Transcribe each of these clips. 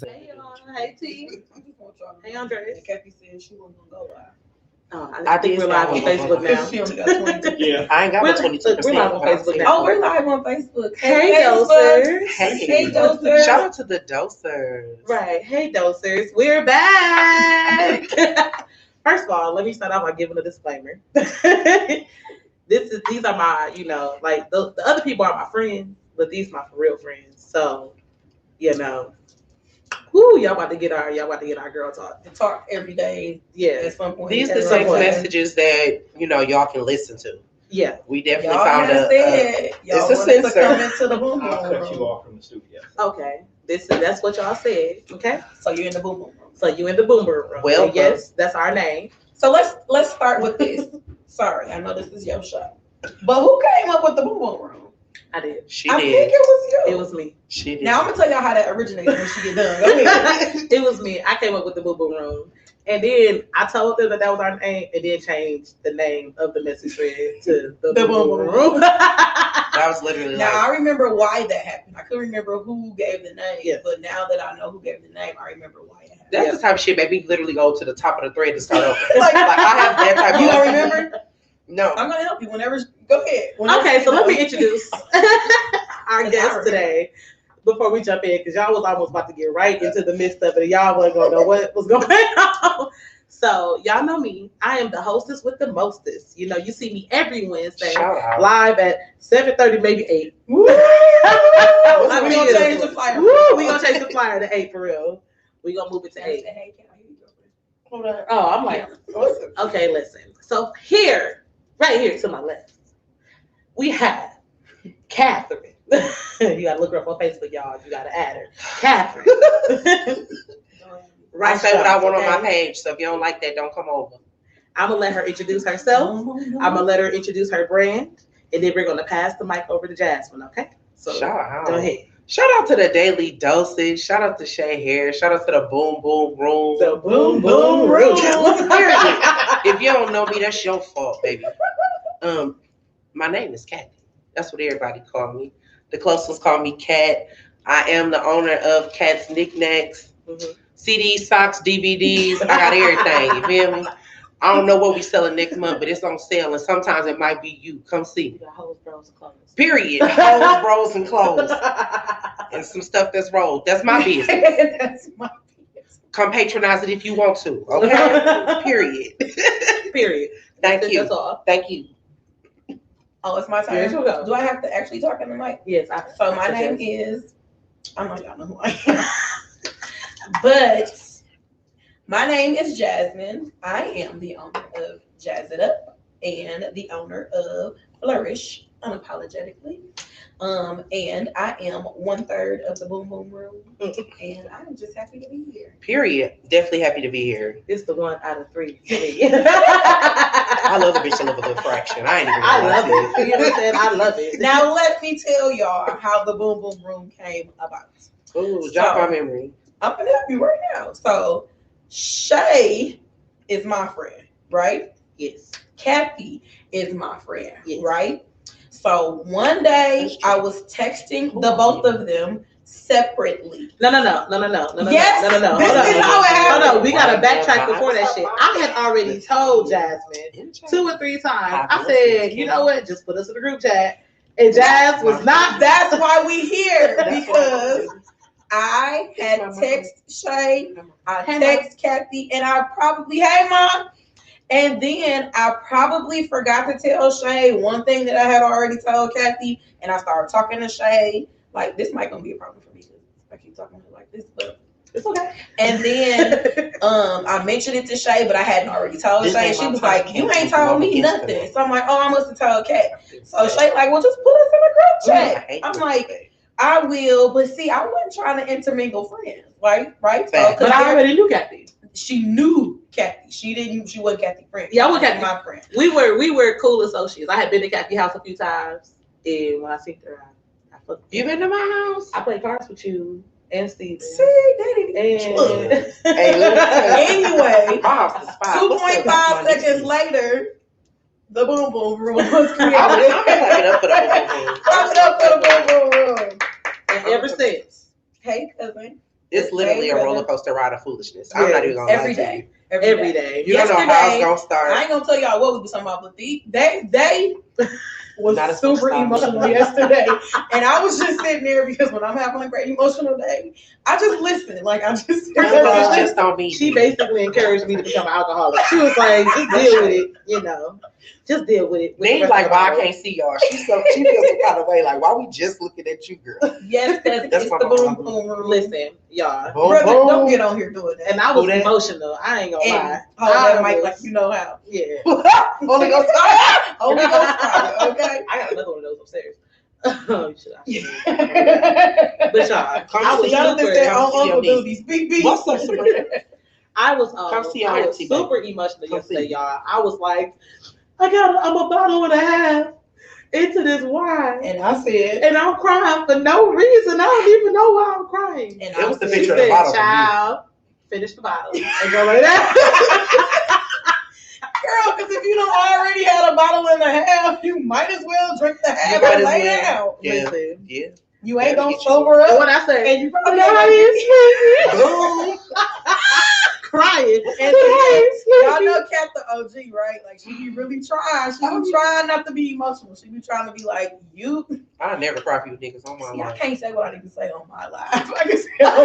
Hey y'all. Hey T. Hey Andres. Kathy said she wasn't gonna go live. I think we're live on Facebook now. She only got 22. Yeah. I ain't got my 22%. We're live on Facebook now. Oh, we're live on Facebook. Hey Facebook. dosers. Hey, dosers. Shout out to the dosers. Right. Hey dosers. We're back. First of all, let me start off by giving a disclaimer. These are my, like the other people are my friends, but these are my for real friends. So, y'all about to get our girl talk. To talk every day. Yeah. At some point. These are the text messages that y'all can listen to. Yeah. We definitely y'all found y'all it's a wanted to sensor. come into the boom I'll boom cut you room. off from the studio. Okay. That's what y'all said. Okay. So you're in the boom boom room. So you in the boomer room. Well, And yes, that's our name. So let's start with this. Sorry, I know this is your shot. But who came up with the boom boom room? I did. I think it was you. It was me. She did. Now I'm gonna tell y'all how that originated when she get done. Go ahead. It was me. I came up with the boo boo room. And then I told them that was our name and then changed the name of the message thread to the boo boo room. That was literally Now like, I remember why that happened. I couldn't remember who gave the name, Yes. but now that I know who gave the name, I remember why it happened. that's the type of shit made me literally go to the top of the thread to start over. like I have that type of You don't remember? No. I'm gonna help you whenever. Go ahead. Whenever Okay, you so know. let me introduce our guest today before we jump in, because y'all was almost about to get right into the midst of it and y'all wasn't gonna know what was going on. So y'all know me. I am the hostess with the mostest. You see me every Wednesday Shout out. live at 7:30, maybe 8. Woo! We We gonna change the flyer. We gonna change the flyer to 8 for real. We gonna move it to 8. Hey, can I hear you? Oh, I'm like, okay, listen. So right here to my left, we have Catherine. You gotta look her up on Facebook, y'all. You gotta add her. Catherine. I say what I want on my page, so if you don't like that, don't come over. I'm gonna let her introduce herself. I'm gonna let her introduce her brand, and then we're gonna pass the mic over to Jasmine. Okay? So Shout out. go ahead. Shout out to the Daily Dosage. Shout out to Chae here. Shout out to the Boom Boom Room. The boom boom room. Period. If you don't know me, that's your fault, baby. My name is Kathy. That's what everybody call me. The close ones call me Kat. I am the owner of Kat's Knacks, CDs, socks, DVDs. I got everything. You feel me? I don't know what we selling next month, but it's on sale, and sometimes it might be you. Come see me. The hoes, bros, and clothes. Period. Hoes, bros, and clothes, and some stuff that's rolled. That's my business. That's my business. Come patronize it if you want to. Okay. Period. Period. Thank you. That's all. Thank you. Oh, it's my turn. Yes, you go. Do I have to actually talk in the mic? Yes. So my name is. I know y'all know who I am, but my name is Jasmine. I am the owner of Jazz It Up and the owner of Flourish Unapologetically. And I am 1/3 of the Boom Boom Room, and I'm just happy to be here. Period. Definitely happy to be here. It's the 1 out of 3. I love the bitch to live a good fraction. I ain't even I gonna love lie to it. You know what I'm saying? I love it. Now let me tell y'all how the Boom Boom Room came about. you. Ooh, jog my memory. I'm gonna help you right now. So Chae is my friend, right? Yes. Kathy is my friend, Yes. right? So one day I was texting the both of them separately. No. Yes, Hold this on. is how it happened. Hold on. We gotta backtrack before that shit. I had already told Jasmine 2 or 3 times. I said, you know what? Just put us in the group chat. And Jazz was not. That's why we here, because I had text Chae, I text Kathy, and I probably, hey mom. And then I probably forgot to tell Chae one thing that I had already told Kathy, and I started talking to Chae. Like, this might gonna be a problem for me because I keep talking to her like this, but It's okay. and then I mentioned it to Chae, but I hadn't already told Chae. She was like, "You ain't told me nothing." So I'm like, "Oh, I must have told Kat." So Chae like, "Well, just put us in a group chat." I'm like, "I will," but see, I wasn't trying to intermingle friends, right? So, But I already knew Kathy. She knew Kathy. She wasn't Kathy friend. Yeah, I was Kathy. My friend. We were cool associates. I had been to Kathy's house a few times, and when I seen her, I fucked. You been to my house? I played cards with you and Steve. See, Daddy. And Anyway, My house is fine. 2.5 seconds later, the Boom Boom Room was created. I'm clapping up for the Boom Boom Room. Clap it up for the Boom Boom Room. And ever since, Hey, cousin. It's literally a roller coaster ride of foolishness. I'm not even gonna lie every to day. you. Every day. You don't know how it's gonna start. I ain't gonna tell y'all what we was talking about, but they was super emotional yesterday. And I was just sitting there because when I'm having a great emotional day, I just listen. Like I just just on me. She basically encouraged me to become an alcoholic. She was like, just deal with it, you know. Just deal with it. Then like, why I can't see y'all? She feels some kind of way. Like, why we just looking at you, girl? Yes, that's the boom boom room. Listen, y'all. Brother, don't get on here doing that. And I was emotional. I ain't gonna lie. Hold that mic like you know how. Yeah. Only Ghost fire. Only Ghost fire. Okay. I got another one of those upstairs. Oh, you should. But y'all, I was Uncle Duties. Beep. What's up, Sabrina? I was super emotional yesterday, y'all. I was like, I'm a bottle and a half into this wine. And I said, and I'm crying for no reason. I don't even know why I'm crying. And it was the picture of the bottle. Child, finish the bottle and go like that. Girl, because if you don't already had a bottle and a half, you might as well drink the half and lay down. Yeah. Listen, yeah. You ain't gonna sober up. What I say? And you probably boom. Crying. And y'all know Kat the OG, right? Like she be really trying. She be trying not to be emotional. She be trying to be like you. I never cry for you niggas on my life. I can't say what I need to say on my life. I can say on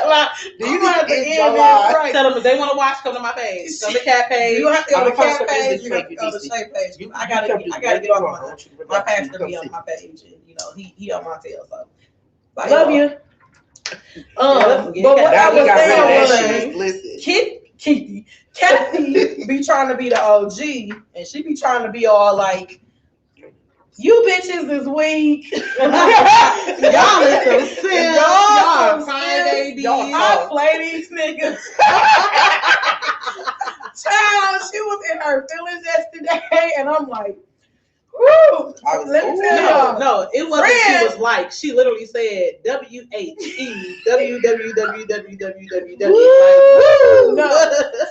my Do you have to end this right? Tell them if they want to watch, come to my page. Come to Kat page. You have to go to Kat page. You have to go to Chae page. I gotta get off my pastor be on my page, and you know he on my tail. So like, love you. But what I was saying was, Kathy be trying to be the OG, and she be trying to be all like, you bitches is weak. Y'all is so sick. Y'all baby. I play these niggas. Child, she was in her feelings yesterday, and I'm like, woo. Let me tell y'all. No, it wasn't. She was like, she literally said WHE WWWWWW. No,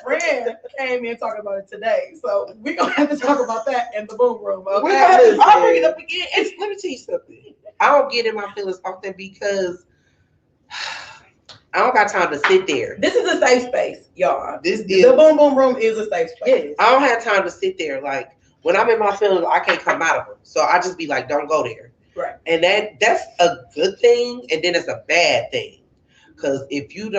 friend came in talking about it today, so we're gonna have to talk about that in the boom room. Okay? I'll bring it up again. Let me tell you something. I don't get in my feelings often because I don't got time to sit there. This is a safe space, y'all. The boom boom room is a safe space. I don't have time to sit there. Like when I'm in my feelings, I can't come out of them. So I just be like, don't go there. Right. And that's a good thing, and then it's a bad thing. Because if you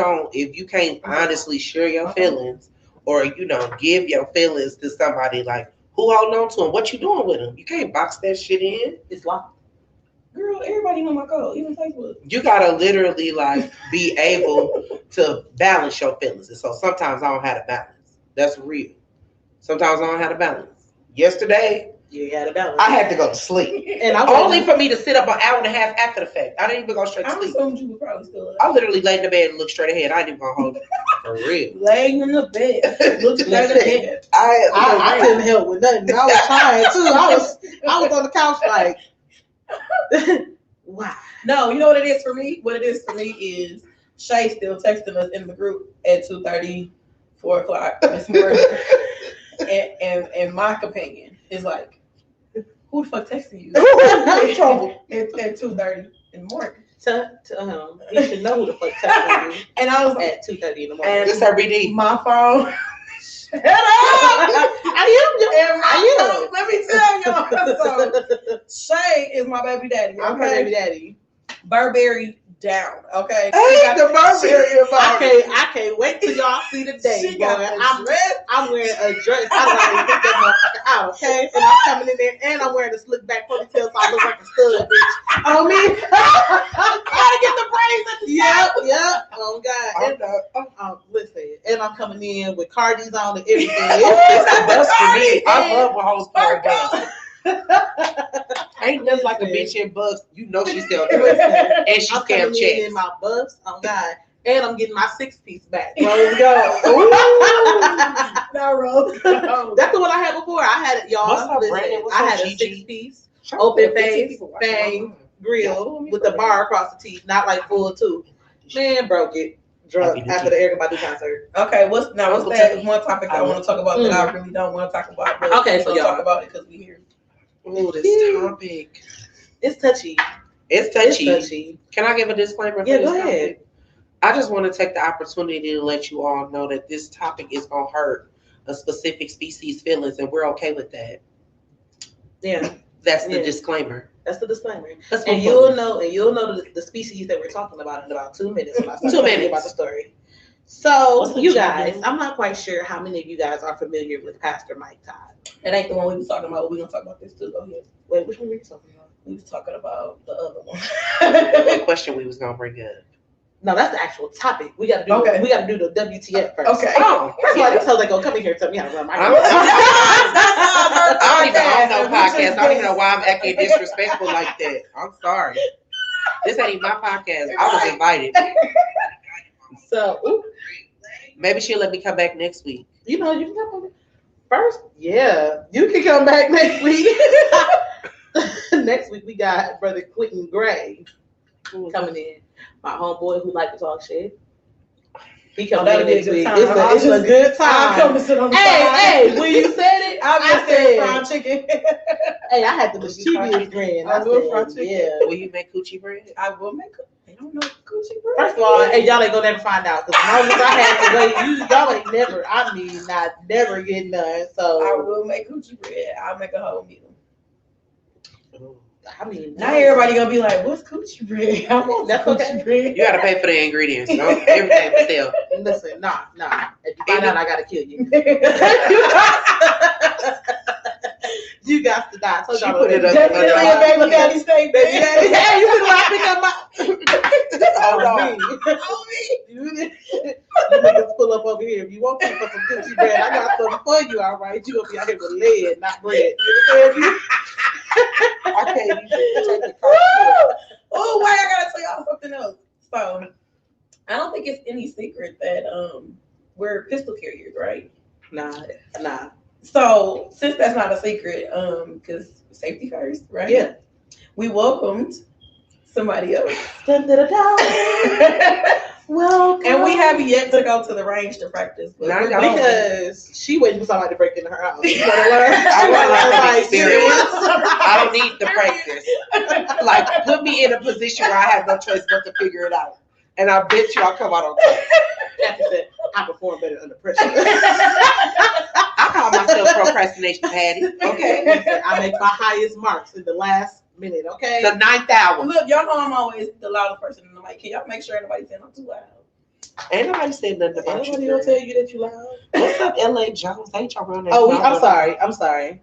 can't honestly share your feelings, or give your feelings to somebody, like who holding on to them, what you doing with them? You can't box that shit in. It's locked. Girl, everybody know my code, even Facebook. You gotta literally like be able to balance your feelings. And so sometimes I don't have to balance. That's real. Sometimes I don't have to balance. Yesterday, you had a balance. I had to go to sleep. And only for me to sit up an hour and a half after the fact. I didn't even go straight to sleep. I assumed you were probably still up. I literally laid in the bed and looked straight ahead. I didn't even go home. For real. Laying in the bed. Look straight ahead. I couldn't help with nothing. I was trying too. I was on the couch like, wow. No, you know what it is for me? What it is for me is Chae still texting us in the group at 2:30, 4 o'clock this morning. and my companion is like, who the fuck texting you? In trouble at 2:30 in the morning. You should know who the fuck texting you. And I was like, at 2:30 in the morning. This her BD. My phone. Shut up! I am. Let me tell y'all. So, Chae is my baby daddy. I'm her baby daddy. Burberry down. Okay. Hey, the Burberry. I can't wait till y'all see the day. I'm wearing a dress. I already picked that motherfucker out. Okay, and I'm coming in there, and I'm wearing a slick back ponytail, so I look like a stud bitch. Oh me. Gotta get the braids at the Yep. Oh God. Listen, and I'm coming in with Cardi's on and everything. That's for me. I love when hoes carry down. Ain't nothing like a bitch in bucks. You know she sell drugs. And she scam checks. In my bucks. Oh God. And I'm getting my 6-piece back. Rose go. No, Rose. That's the one I had before. I had it, y'all. I had a 6-piece, open face, bang, grill with the bar across the teeth, not like full tooth. Man, broke it. Drunk after the Erykah Badu concert. Okay, what's that one topic I want to talk about that I really don't want to talk about? But okay, so y'all talk about it because we here. Oh, this topic. It's touchy. It's touchy. Can I give a disclaimer? Yeah, go ahead. I just want to take the opportunity to let you all know that this topic is going to hurt a specific species' feelings, and we're okay with that. Yeah. That's the disclaimer. That's the disclaimer. That's and you'll know the species that we're talking about in about 2 minutes. When I start 2 minutes about the story. So, you guys, I'm not quite sure how many of you guys are familiar with Pastor Mike Todd. That ain't the one we was talking about. We're gonna talk about this too. Go ahead. Wait, which one were you talking about? We was talking about the other one. What question we was gonna bring up? No, that's the actual topic. We gotta do we gotta do the WTF first. Okay. Oh, First of all, these hoes ain't gonna come in here and tell me how to run my I don't even own no podcast. I don't even know why I'm acting disrespectful like that. I'm sorry. This ain't even my podcast. I was invited. So, maybe she'll let me come back next week. You know, you can come back. First, yeah, you can come back next week. Next week we got Brother Quentin Gray coming in. My homeboy who like to talk shit. He coming in next week. It's a good time. I'll come and sit on the side. Hey, when you said it, I said said fried chicken. Hey, I had the mischievous grin. I will fried chicken. Yeah. Will you make coochie bread? I will make it. They don't know coochie bread. First of all, hey, y'all ain't gonna never find out because as long as I had to wait, y'all ain't never. I mean, not never get none. So I will make coochie bread. I'll make a whole meal. I mean, now everybody gonna be like, "What's coochie bread?" I want that's coochie bread. You gotta pay for the ingredients. No? Everything for sale. Listen, nah. If you find out, I gotta kill you. You got to die. So y'all put it up. Just tell your baby daddy steak, baby daddy. Hey, you can pick up my. Hold on. You niggas pull up over here. If you want to for some coochie bread, I got something for you. All right, you gonna be out here with lead, not bread. You understand me? I can't even take the car. Oh, wait, I gotta tell y'all something else. So, I don't think it's any secret that we're pistol carriers, right? Nah. So, since that's not a secret, because safety first, right? Yeah. We welcomed somebody else. Welcome. And we have yet to go to the range to practice. But Now we're y'all going. because she waiting for somebody to break into her house. You wanna learn? I want to learn from Like, experience. I don't need the practice. Like, put me in a position where I have no choice but to figure it out. And I bet you I'll come out on top. Kathy said, I perform better under pressure. I call myself procrastination Patty. Okay. Listen, I make my highest marks in the last minute, okay? The 9th hour. Look, y'all know I'm always the loudest person in the mic. Can y'all make sure nobody's saying I'm too loud? Ain't nobody said nothing about Nobody you. gonna tell you that you loud. What's up, LA Jones? Ain't y'all real name? Oh, I'm sorry.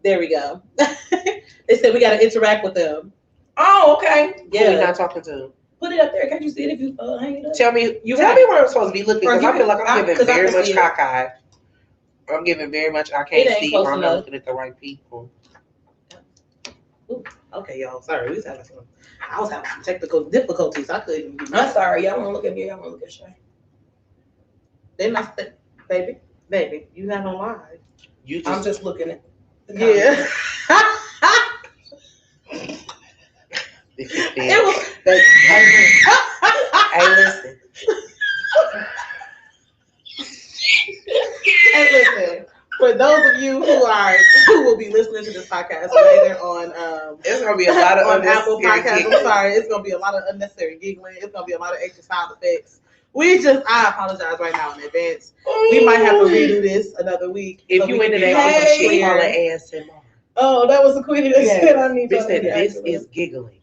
There we go. They said we gotta interact with them. Oh, okay. Who we Yeah. not talking to? Put it up there. Can't you see it if you hang it up? Tell me where I'm supposed to be looking, because I feel like I'm giving 'cause I very can much see it. cockeye. I'm giving very much. I It can't ain't see, close or I'm not enough. looking at the right people. Okay, y'all. Sorry, I was having some technical difficulties. I couldn't. I'm sorry. Y'all want to look at me. Y'all want to look at Chae. They must, baby, you not on live. You I'm just just looking at the Yeah. this is big. It was. Hey, listen. Hey, listen. For those of you who will be listening to this podcast later on, There's gonna be a lot of on Apple unnecessary Podcasts, giggling. I'm sorry, it's gonna be a lot of unnecessary giggling. It's gonna be a lot of extra sound effects. I apologize right now in advance. We might have to redo this another week. If so you we into can that get on some it shit, clear. call it ASMR. Oh, that was the queen that Yeah. said I need Bitch to said be this accurate. is giggling.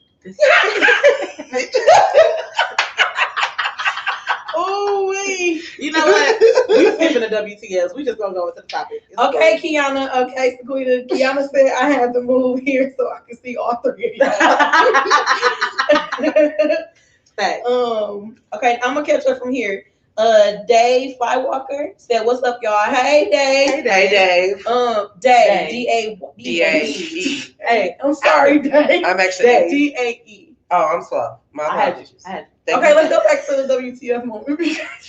Oh, wait. You know what? We skipping the WTS. We just gonna go into the topic. It's Okay, cool. Kiana. Okay, Sequita. Kiana said I had to move here so I can see all three of y'all. Facts. Okay, I'm gonna catch her from here. Dave Flywalker said, "What's up, y'all? Hey, Dave. Hey, Dave. Dave. D-A-E. Hey, I'm sorry, Dave. I'm actually. D-A-E. Oh, I'm slow. My apologies. I had Okay, let's go back to the WTF moment.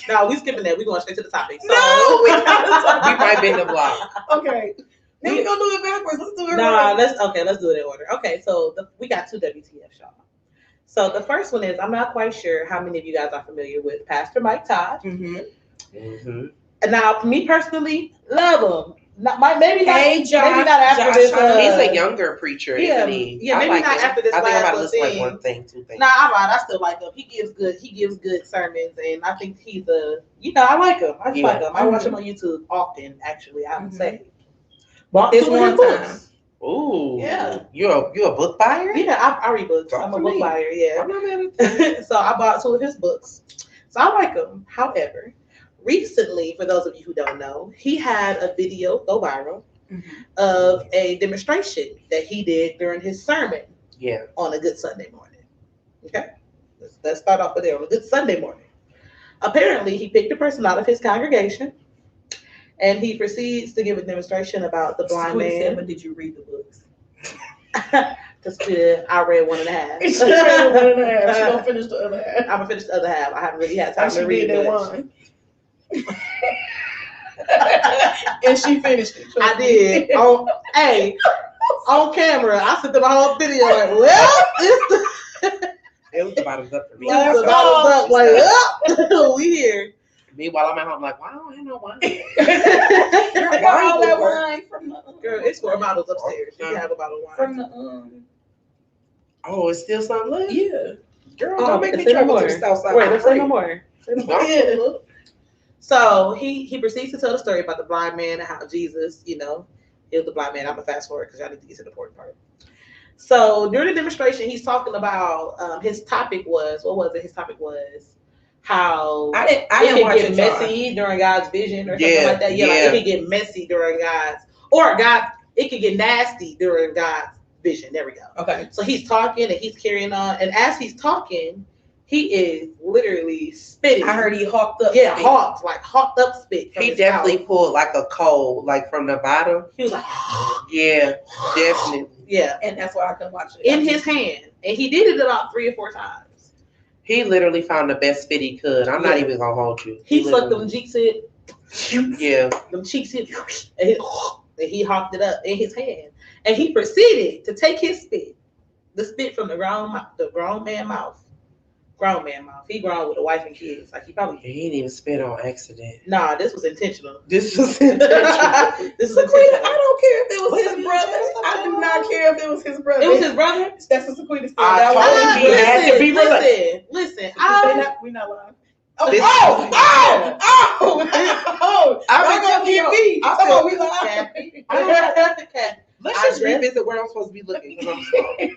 No, we skipping that. We going straight to the topic. So, No, we gotta talk. We might bend the block. Okay. Then we gonna do it backwards. Let's do it. Nah, right. let's do it in order. Okay, so we got two WTFs, y'all. So the first one is, I'm not quite sure how many of you guys are familiar with Pastor Mike Todd. Mm-hmm. Mm-hmm. And now, me personally, love him. Maybe not after this. He's a younger preacher, isn't he? Yeah, maybe not after this. I think I'm about to last list like thing. one thing, two things. Nah, I'm right. I still like him. He gives good sermons, and I think he's I like him. I just like him. I watch him on YouTube often. Actually, I would say. Bought this two one books. Ooh, yeah. You a book buyer? Yeah, I read books. I'm a book buyer. Yeah. I'm not mad at that. So I bought two of his books. So I like him. However, recently, for those of you who don't know, he had a video go viral of a demonstration that he did during his sermon. Yeah. On a good Sunday morning. Okay. Let's start off with there on a good Sunday morning. Apparently, he picked a person out of his congregation. And he proceeds to give a demonstration about the blind man. But did you read the books? Just I read 1.5. She read 1.5. She gonna finish the other half. I'm gonna finish the other half. I haven't really had time to read that much. one. And she finished it. I did. On camera. I sent them a whole video like, well, it was the bottoms up for me. The bottoms up like, well, we here. Meanwhile, I'm at home like, wow, I don't have no wine. All that wine from the girl, it's 4 bottles upstairs. You can have a bottle of wine. From the Oh, it's still something left? Yeah. Girl, don't make me travel to the south side. Wait, let's say no more. Yeah. So he proceeds to tell the story about the blind man and how Jesus, healed the blind man. I'm gonna fast forward because y'all need to get to the important part. So during the demonstration, he's talking about his topic was His topic was how I it didn't can get messy during God's vision or something like that. Yeah, like it can get messy during it can get nasty during God's vision. There we go. Okay. So he's talking and he's carrying on, and as he's talking, he is literally spitting. I heard he hawked up. Yeah, hawked up spit. He definitely pulled like a coal, like from the bottom. He was like, yeah, definitely. Yeah. And that's why I couldn't watch it. In his hand. And he did it about 3 or 4 times. He literally found the best spit he could. I'm not even gonna hold you. He sucked them cheeks in. Yeah. Them cheeks in. And he hawked it up in his hand. And he proceeded to take his spit, the spit from the grown man mouth. Grown man mouth. He grown with a wife and kids. Like he didn't even spit on accident. Nah, this was intentional. This was intentional. This was intentional. I don't care if it was his brother. I do not care if it was his brother. It was his brother? That's what Sequita said. I told you he had to be related. Listen. We're not lying. I'm gonna get me. I'm gonna we lying. Let's just revisit where I'm supposed to be looking. I'm sorry.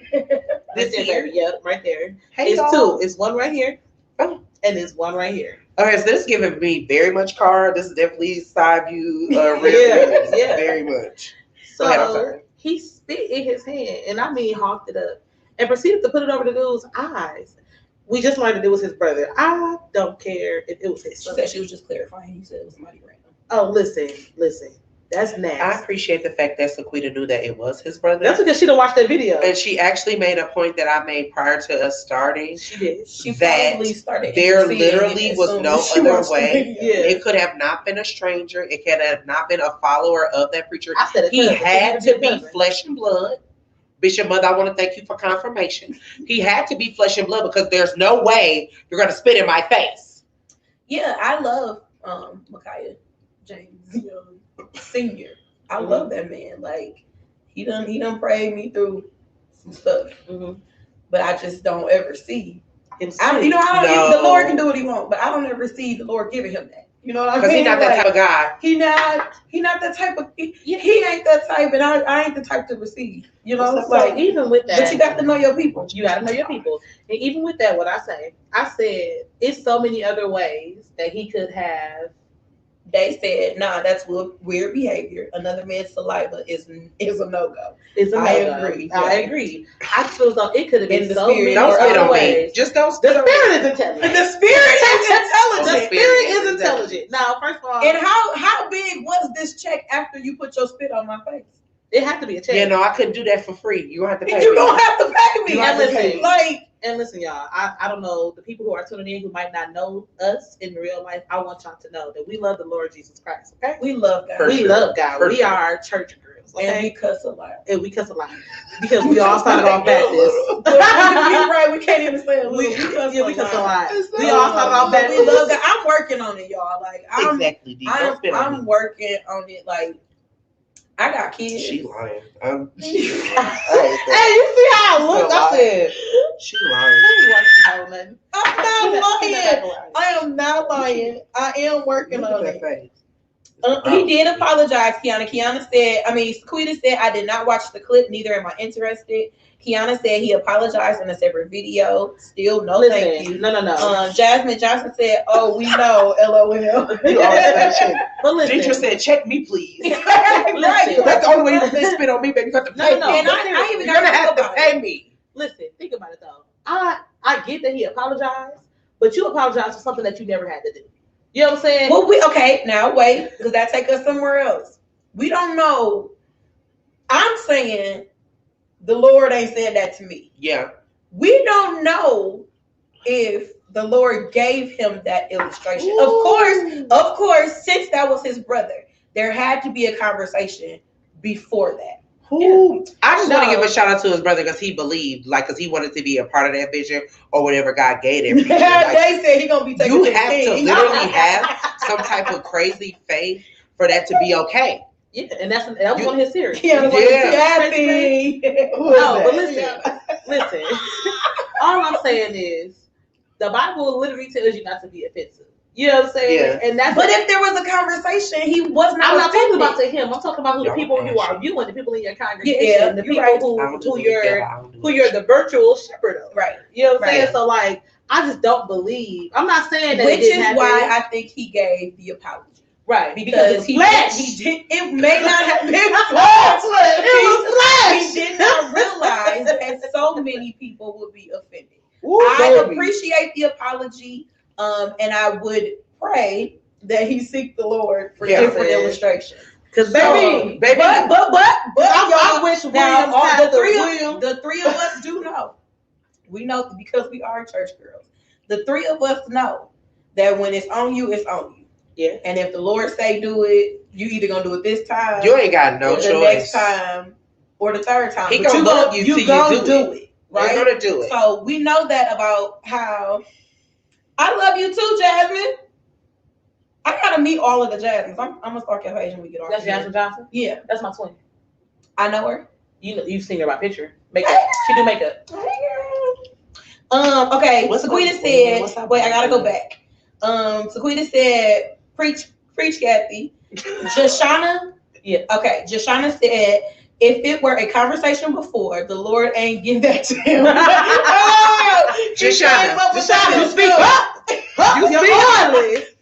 This here, yep, right there. Hey, it's 2. It's one right here, and it's one right here. Okay, so this is giving me very much card. This is definitely side view. Yeah, very much. So he spit in his hand, and hawked it up, and proceeded to put it over the dude's eyes. We just learned that it was his brother. I don't care if it was his son. She said she was just clarifying. He said it was somebody random. Oh, listen. That's nasty. I appreciate the fact that Sequita knew that it was his brother. That's because she didn't watch that video. And she actually made a point that I made prior to us starting. She did. She probably started. There literally was no other way. Yeah. It could have not been a stranger. It could have not been a follower of that preacher. I said he had to be flesh and blood. Bishop Mother, I want to thank you for confirmation. He had to be flesh and blood because there's no way you're going to spit in my face. Yeah, I love Micaiah James Senior. I love that man. Like he done prayed me through some stuff, but I just don't ever see. The Lord can do what He wants, but I don't ever see the Lord giving him that. You know what I mean? Because he's not that type of guy. He not that type of. He ain't that type, and I ain't the type to receive. You know, so even with that, but you got to know your people. You got to know your people, and even with that, I said it's so many other ways that he could have. They said, nah, that's weird behavior. Another man's saliva is a no-go. It's a no-go. I agree. Yeah. I agree. I feel as though it could have been so many don't spit other on ways. me. Just don't The spit on spirit is intelligent. The spirit is intelligent. The spirit is intelligent. Now, first of all, and how big was this check after you put your spit on my face? It had to be a check. Yeah, no, I couldn't do that for free. You don't have to pay me. You don't have to pay me. And listen, y'all, I don't know, the people who are tuning in who might not know us in real life, I want y'all to know that we love the Lord Jesus Christ, okay? We love God. Love God. We are church girls, okay? And we cuss a lot. Because we all started off Baptist. You're right, we can't even say it. We cuss a lot. We all started off Baptist. We love God. I'm working on it, y'all. Like, I'm working on it, like, I got kids. She lying. Hey, you see how I look? I said she lying. I'm not lying. I am not lying. I am working on it. He did apologize, Kiana. Sequita said, I did not watch the clip, neither am I interested. Kiana said he apologized in a separate video. Still, no, thank you. No. Jasmine Johnson said, oh, we know, LOL. You always say shit. But listen. Deidre said, check me, please. Right. That's the only way you can spit on me, baby. You got to pay me. You're going to have to pay me. Listen, think about it, though. I get that he apologized, but you apologize for something that you never had to do. You know what I'm saying? Well, okay, now wait, because that take us somewhere else. We don't know. I'm saying the Lord ain't said that to me. Yeah. We don't know if the Lord gave him that illustration. Ooh. Of course, since that was his brother, there had to be a conversation before that. Ooh. I just want to give a shout out to his brother because he believed, because he wanted to be a part of that vision or whatever God gave him. They said he gonna be taking. You have to literally have some type of crazy faith for that to be okay. Yeah, and that was one of his series. Yeah. No, but listen. All I'm saying is the Bible literally tells you not to be offensive. You know what I'm saying? Yeah. And that's. But if there was a conversation, he was not. I'm not talking offended. about to him. I'm talking about who the people you are viewing, the people in your congregation, Yeah, the you're people right. who you're the virtual shepherd of. Right. You know what I'm Right. saying? So I just don't believe. I'm not saying that. Which it didn't is happen. why I think he gave the apology. Right, Because he flesh. It may not have been flesh. It was flesh. He did not realize that so many people would be offended. Ooh, I baby. appreciate the apology, and I would pray that he seek the Lord for different illustrations. Because baby, but I wish now Williams, the three of us do know. We know because we are church girls. The three of us know that when it's on you, it's on you. Yeah. And if the Lord say do it, you either gonna do it this time. You ain't got no or choice. the next time or the third time. He But gonna love you till you do it. Right? You're gonna do it. So we know that about how I love you too, Jasmine. I gotta meet all of the Jasmines. I'm gonna start your page when we get off. That's Jasmine Johnson? Yeah. That's my twin. I know her. You've seen her by picture. Makeup. She do makeup. Okay. What's Sequita up, said, wait, I gotta go back. Sequita said, preach, Kathy. Jashana, yeah. Okay. Jashana said, if it were a conversation before, the Lord ain't give that to him. Jashana, you speak up.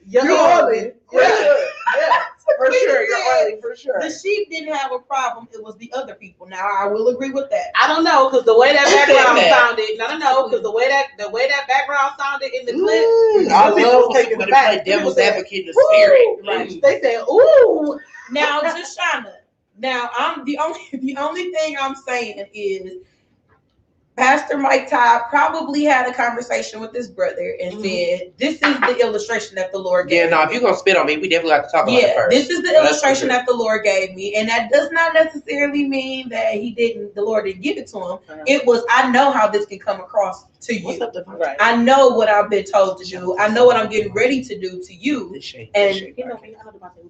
You're oily. Yeah. For sure, you're oily, for sure. The sheep didn't have a problem. It was the other people. Now I will agree with that. I don't know because the way that background sounded. No, because the way that background sounded in the clip. I love taking the play devil's advocate in the spirit. Right. They said, "Ooh." Now, Jashana. Now I'm the only thing I'm saying is Pastor Mike Todd probably had a conversation with his brother and said, "This is the illustration that the Lord gave." Yeah, no, if you're gonna spit on me, we definitely have to talk about it first. This is the illustration that the Lord gave me, and that does not necessarily mean that the Lord didn't give it to him. It was, I know how this can come across to you. Right. I know what I've been told to do. I know what I'm getting ready to do to you. And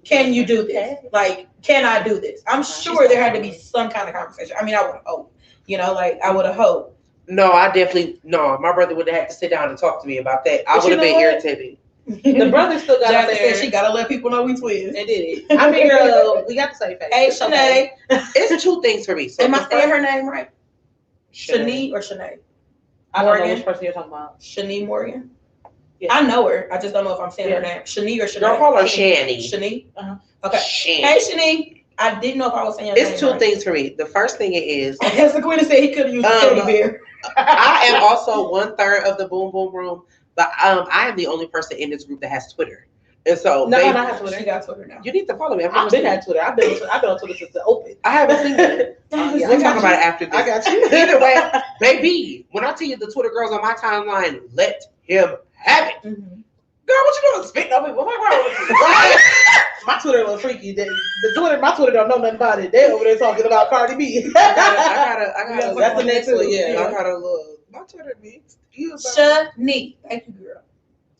can you do this? Like, can I do this? I'm sure there had to be some kind of conversation. I mean, I would have hoped. I would have hoped. No, my brother would have had to sit down and talk to me about that. I would have been irritated. The brother still got up there. She gotta let people know we twins. They did it. I mean, girl, we got the same face. Hey, Chae. It's two things for me. So am I saying her name right? Shanae or Shanae? I don't know which person you're talking about. Shanae Morgan. Yeah. I know her. I just don't know if I'm saying her name. Shanae or Shanae? Don't call her Shani. Shanae. Okay. Shani. Hey, Shanae. I didn't know if I was saying your name. It's two things for me. The first thing is, as the Queen said, he could have used a teddy bear. I am also 1/3 of the Boom Boom Room, but I am the only person in this group that has Twitter. And so I have Twitter. She got Twitter now. You need to follow me. I've been at Twitter. I've been on Twitter since it opened. I haven't seen it. We'll talk about it after this. I got you. Either way, baby, when I tell you the Twitter girls on my timeline, let him have it. Mm-hmm. Girl, what you doing? Spitting on me? What am My Twitter was freaky. My Twitter don't know nothing about it. They over there talking about Cardi B. I got that's the next one. Yeah. I got a little. My Twitter mixed. Shanae. Thank you, girl.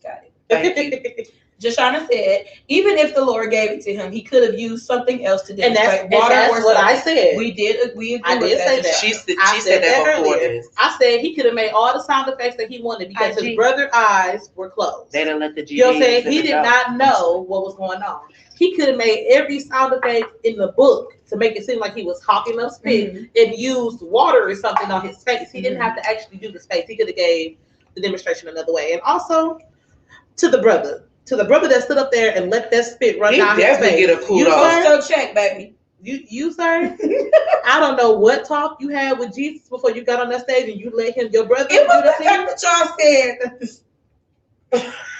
Got it. Thank you. Jashana said, even if the Lord gave it to him, he could have used something else to demonstrate water. And that's what I said. We agree I did say that. She said that before this. I said he could have made all the sound effects that he wanted because his brother's eyes were closed. They didn't let the G. You know what I'm saying? He did not know what was going on. He could have made every sound effect in the book to make it seem like he was hawking up spit and used water or something on his face. He didn't have to actually do the face. He could have gave the demonstration another way. And also to the brother that stood up there and let that spit run down his face. Get a kudos. You post your check, baby. You sir, I don't know what talk you had with Jesus before you got on that stage and you let him, your brother. It was the fact that y'all said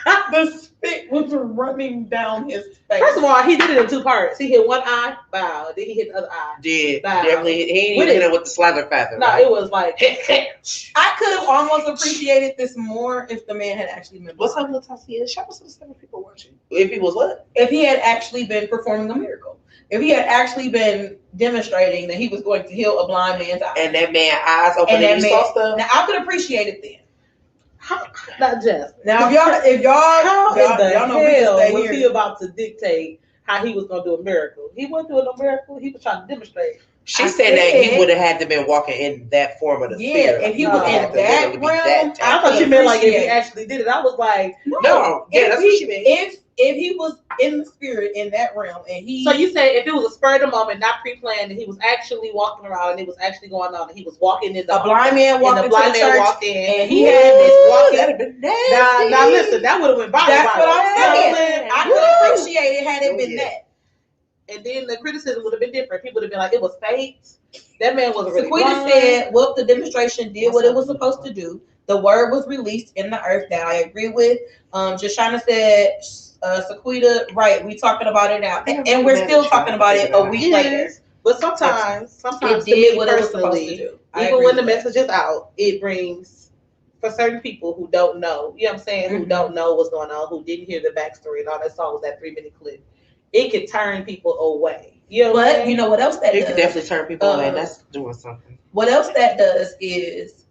that the spit was running down his face. First of all, he did it in two parts. He hit one eye, bow. Then he hit the other eye. Bow. Definitely. He didn't even hit it with the slather feather. No, right? It was like. I could have almost appreciated this more if the man had actually been. What's up, Latasha? Show us some people watching. If he was what? If he had actually been performing a miracle. If he had actually been demonstrating that he was going to heal a blind man's eyes. And that man's eyes open and he saw stuff. Now, I could appreciate it then. Not just. Now, if y'all how in the hell was here. he about to dictate how he was going to do a miracle? He wasn't doing no miracle. He was trying to demonstrate. She said that he would have had to been walking in that form of the spirit. If he was in that realm, I thought you meant like if he actually did it. I was like, no. Yeah, that's what she meant. If he was in the spirit in that realm and he. So you say if it was a spur of the moment, not pre-planned, and he was actually walking around and it was actually going on, and he was walking in the a blind man walked into the church walked in and he had this walking. That'd have been nasty. Now listen, that would have been viral. That's what I'm saying. I could appreciate it had it been that. And then the criticism would have been different. People would have been like, it was fake. That man wasn't really Sequita said, well, the demonstration did what it was supposed to do. The word was released in the earth. That I agree with. Jashana said, Sequita, right, we talking about it now. And we're still talking about it a week later. But sometimes it did what it was supposed to do. Even when the message is out, it brings, for certain people who don't know, you know what I'm saying, who don't know what's going on, who didn't hear the backstory and all that saw was that 3-minute clip. It could turn people away. You know but you know what else that it does? Could definitely turn people away. That's doing something. What else that does is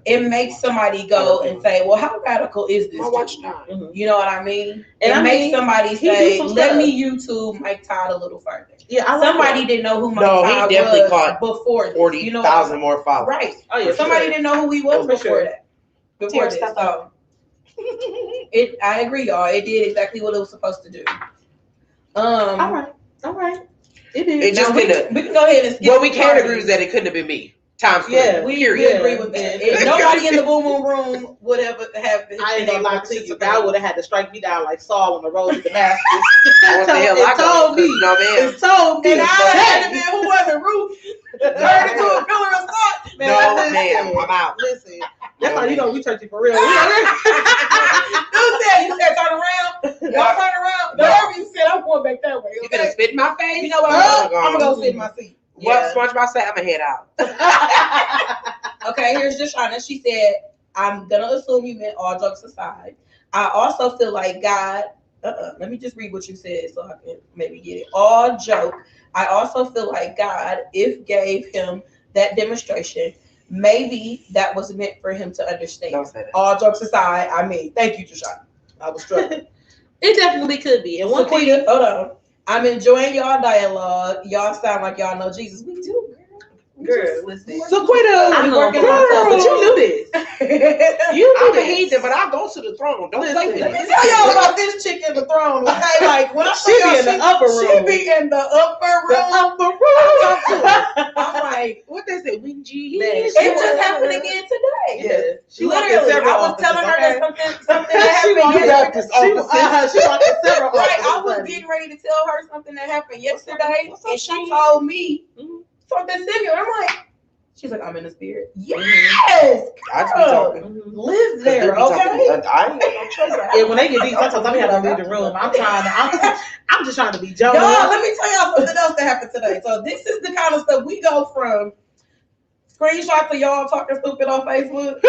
it makes somebody go and say, well, how radical is this? You know what I mean? And it makes somebody say, let me YouTube Mike Todd a little further. Yeah, somebody didn't know who Mike Todd was caught before 40,000 more followers. Right. Oh, yeah, somebody didn't know who he was before that. Before this. So I agree, y'all. It did exactly what it was supposed to do. All right. It did. It just couldn't. We can go ahead and skip. What we can't agree is that it couldn't have been me. Times 3. Yeah, we agree with that. If nobody in the boom boom room would ever have been. I ain't gonna lie to you. God would have had to strike me down like Saul on the road to Damascus. It told me. And I had to be who was it? Ruth. Turned into a pillar of salt. No, man, I'm out. Listen, that's how you know we churchy for real. You said turn around. Y'all turn around. No, you said I'm going back that way. You gonna spit in my face? You know what? I'm gonna go sit in my seat. What SpongeBob said, I'm gonna head out. Okay, here's Jashana. She said, I'm gonna assume you meant all jokes aside. I also feel like God, let me just read what you said so I can maybe get it. All joke. I also feel like God, if gave him that demonstration, maybe that was meant for him to understand. Don't say that. All jokes aside, I mean, thank you, Jashana. I was struggling. It definitely could be. And one thing, hold on. I'm enjoying y'all dialogue. Y'all sound like y'all know Jesus. We do, girl. Listen. Sequita, I'm working on myself, but you knew this. I'm a heathen, but I'll go to the throne. Don't play with me. Let me tell y'all about this chick in the throne. Okay, like when I she be in the upper room. She be in the upper room. I'm like, what they say? When it just happened again today. Yeah, she literally. I was telling her that something happened yesterday. She walked in several. Right, I was getting ready to tell her something that happened yesterday, and she told me something similar. I'm like. She's like, I'm in the spirit. Yes, girl. Live there, okay? Yeah, when they get deep, sometimes I have to read the room. I'm just trying to be Joe. Y'all, let me tell y'all something else that happened today. So this is the kind of stuff we go from screenshots of y'all talking stupid on Facebook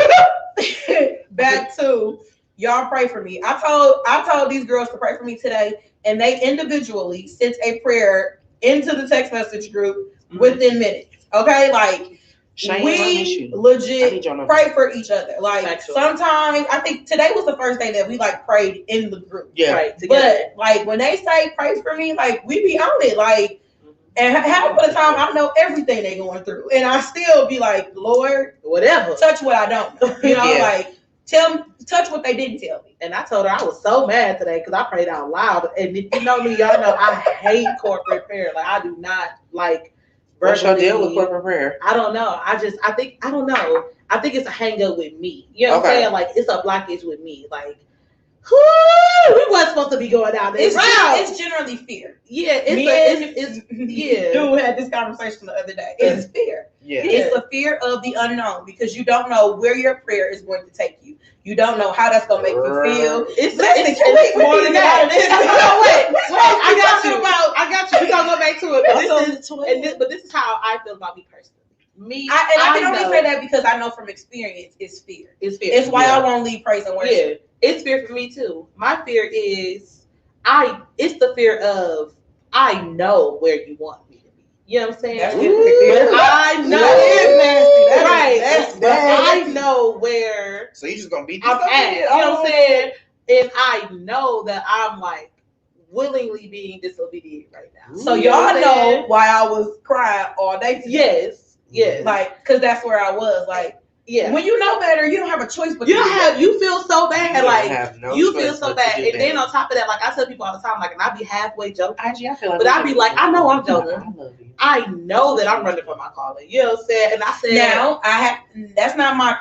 back to y'all pray for me. I told these girls to pray for me today, and they individually sent a prayer into the text message group within minutes. Okay, like. Chae, we legit pray for each other. Like Factual. sometimes, I think today was the first day that we like prayed in the group. Yeah. Right, together. But like when they say pray for me, like we be on it. Like, and half of the time I know everything they going through, and I still be like, Lord, whatever. touch what I don't know. You know, Yeah. like touch what they didn't tell me. And I told her I was so mad today because I prayed out loud. And if you know me, y'all know I hate corporate prayer. Like I do not like. What's your deal with corporate prayer? I don't know. I don't know. I think it's a hang up with me. You know what I'm saying? Like it's a blockage with me. Like, we wasn't supposed to be going down this route. It's generally fear. Yeah, yeah. Dude had this conversation the other day. It's fear. Yeah. It's the fear of the unknown because you don't know where your prayer is going to take you. You don't know how that's gonna make you feel. It's more than that. I got you. We're gonna go back to it. But this is how I feel about me personally. I can only say that because I know from experience it's fear. It's fear. It's why I won't leave praise and worship. Yeah, it's fear for me too. My fear is it's the fear of I know where you want me to be. You know what I'm saying? That's but I know that is nasty. But I know where So you just gonna beat I'm at. You know what I'm saying? And I know that I'm like willingly being disobedient right now. So y'all know why I was crying all day today. Yes. Like, cause that's where I was. Like, yeah. When you know better, you don't have a choice. But you feel so bad. You feel so bad. And that. then on top of that, like I tell people all the time, like, and I be halfway joking. I feel like but I be like, I know I'm joking. I love you. I know that I'm running for my calling. You know what I'm saying? And I said, now that's not my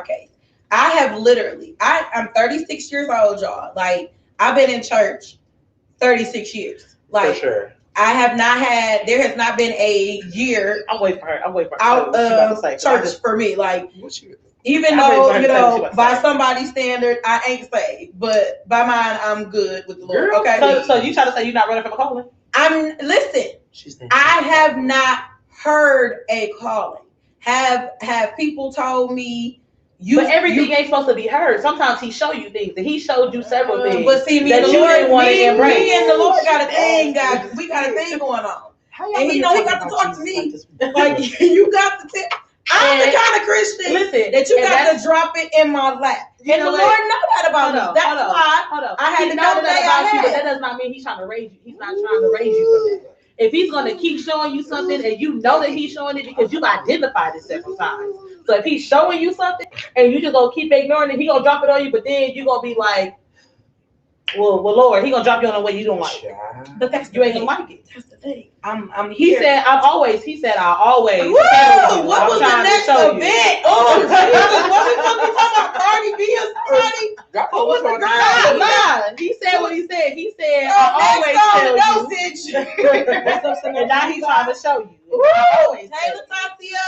case. I have literally, I'm 36 years old, y'all. Like I've been in church 36 years. Like for sure. There has not been a year. I'm waiting for her. Out of church for me. Like, even though, by somebody's standard, I ain't saved, but by mine, I'm good with the Lord. Girl, okay. So you try to say you're not running from a calling? Listen. I have not heard a calling. Have people told me? But everything ain't supposed to be heard. Sometimes he show you things, and he showed you several things. But see, me and the Lord got a thing, guys. We got a thing going on, and he got to talk to me. Like you got to tell. I'm the kind of Christian that you got to drop it in my lap. And the Lord know that about me. That's why I had to know that about you. But that does not mean he's trying to raise you. He's not trying to raise you from that. If he's going to keep showing you something and you know that he's showing it because you've identified it several times. So if he's showing you something and you just going to keep ignoring it, he's going to drop it on you, but then you're going to be like, well, Lord, he's going to drop you on the way you don't like it. But you ain't going to like it. That's the thing. I'm here. He said, I'll always. Woo! What was the next event? Oh, Jesus. What we talking about? Cardi B or somebody? What was the girl? He said what he said. He said, I'll always tell you. And now he's trying to show you. Hey, Latasia.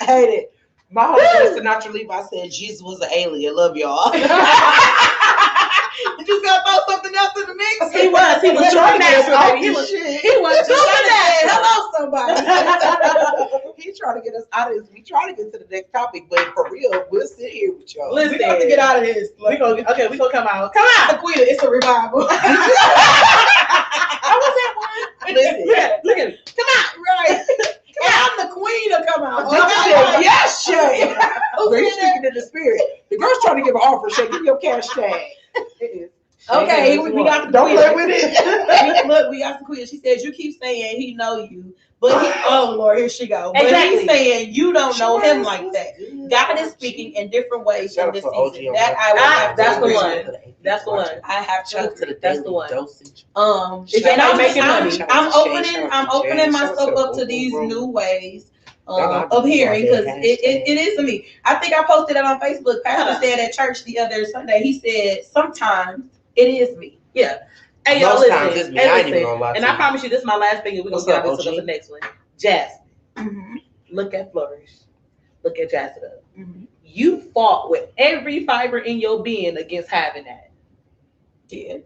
Hate it. My homeboy Sinatra Levi said Jesus was an alien. Love y'all. You just gotta throw something else in the mix. He was trying to get somebody. He was trying to hello somebody. He's trying to get us out of this. We try to get to the next topic, but for real, we'll sit here with y'all. Listen, we have to get out of this. We gonna come out. Come on, Aquila, it's a revival. I was at one. Listen, look at it. Come on, right. And I'm the queen to come out. Yes, Chae. We're speaking in the spirit. The girl's trying to give an offer. Chae, give me your cash tag. Okay, we got the don't play with it. Look, we got the queen. She said you keep saying he know you, but oh Lord, here she go. But exactly. He's saying you don't know him like that. God is speaking in different ways in this season. That's the one. That's the one. I have to. That's the one. Dosage. I'm opening myself up to these new ways of hearing because it is to me. I think I posted it on Facebook. Pastor said at church the other Sunday. He said sometimes it is me. Yeah. Hey, y'all, listen. And I promise you, this is my last thing, and we're gonna get into the next one. Jasmine, mm-hmm. Look at Flourish. Look at Jasmine. Mm-hmm. You fought with every fiber in your being against having that. Yeah.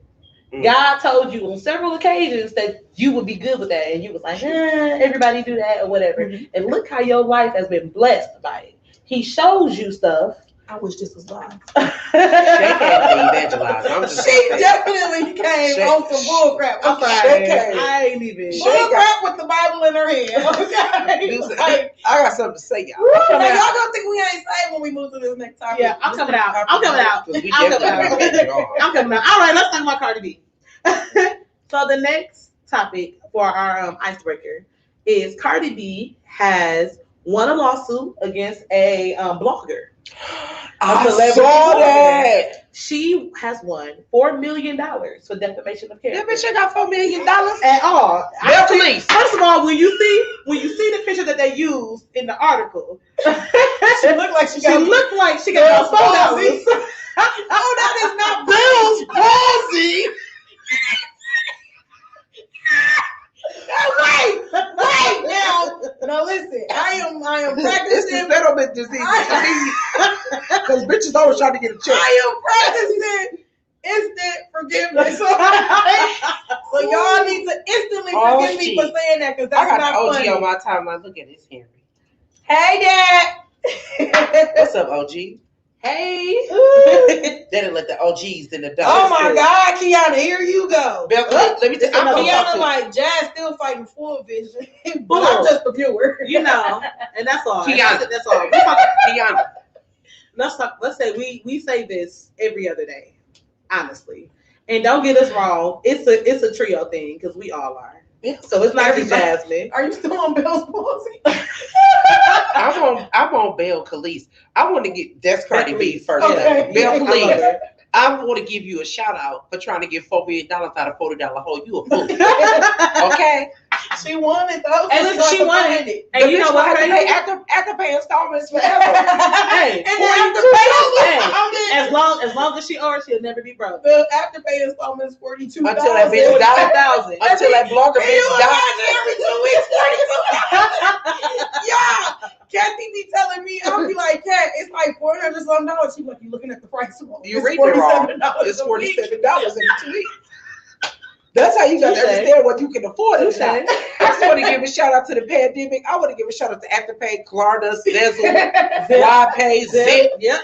God told you on several occasions that you would be good with that, and you was like, everybody do that or whatever. Mm-hmm. And look how your life has been blessed by it. He shows you stuff, I wish this was live. Chae can't be evangelized. I'm just She definitely came on some bull crap. I'm sorry. I ain't even. Bull crap with the Bible in her hand. Okay. I got something to say, y'all. Now, y'all don't think we ain't saved when we move to this next topic. Yeah, I'm coming out. I'm coming out. We I'm coming definitely out. I'm coming out. All right, let's talk about Cardi B. So the next topic for our icebreaker is Cardi B has won a lawsuit against a blogger. I saw that. She has won $4 million for defamation of character. That bitch got $4 million At all. Police. First of all, when you see the picture that they used in the article, she looked like she got $4. Oh, that is not Bill's palsy. Wait now listen, I am It's practicing the settlement disease. Because bitches always trying to get a check. I am practicing instant forgiveness. So y'all need to instantly forgive me for saying that, because that's I got not the OG funny. on my timeline. Look at this, Henry. Hey, Dad. What's up, OG? Hey. They didn't let the OGs in the dog. Oh my God, Kiana, here you go. Let me just. Kiana like Jazz still fighting full vision, but I'm just a viewer. You know, and that's all. Kiana. That's all. Kiana. Let's say we say this every other day, honestly. And don't get us wrong, it's a trio thing because we all are. So it's not just Jasmine. Are you still on Bell's palsy? I'm on Bell Khalees. I want to get that's Cardi B first. Okay. Bell I love Khalees. her. I want to give you a shout out for trying to get $4 million out of $40 hole. You a fool. Okay. She won it though. And listen, she won it. And you know what? Have to pay after pay installments forever. Hey, And then after hey, as long as she owes, she'll never be broke. the after pay installments $42. Until that bitch died. $45,000. Until that blogger bitch died. Every 2 weeks, $42. Yeah, Kathy be telling me, I'll be like, Kat, it's like $400 some dollars. She's like, you looking at the price wrong. You read it wrong. It's $47 in 2 weeks. That's how you got to understand what you can afford. I just want to give a shout out to the pandemic. I want to give a shout out to Afterpay, Klarna, Sezzle, YPay, Zip. Yep.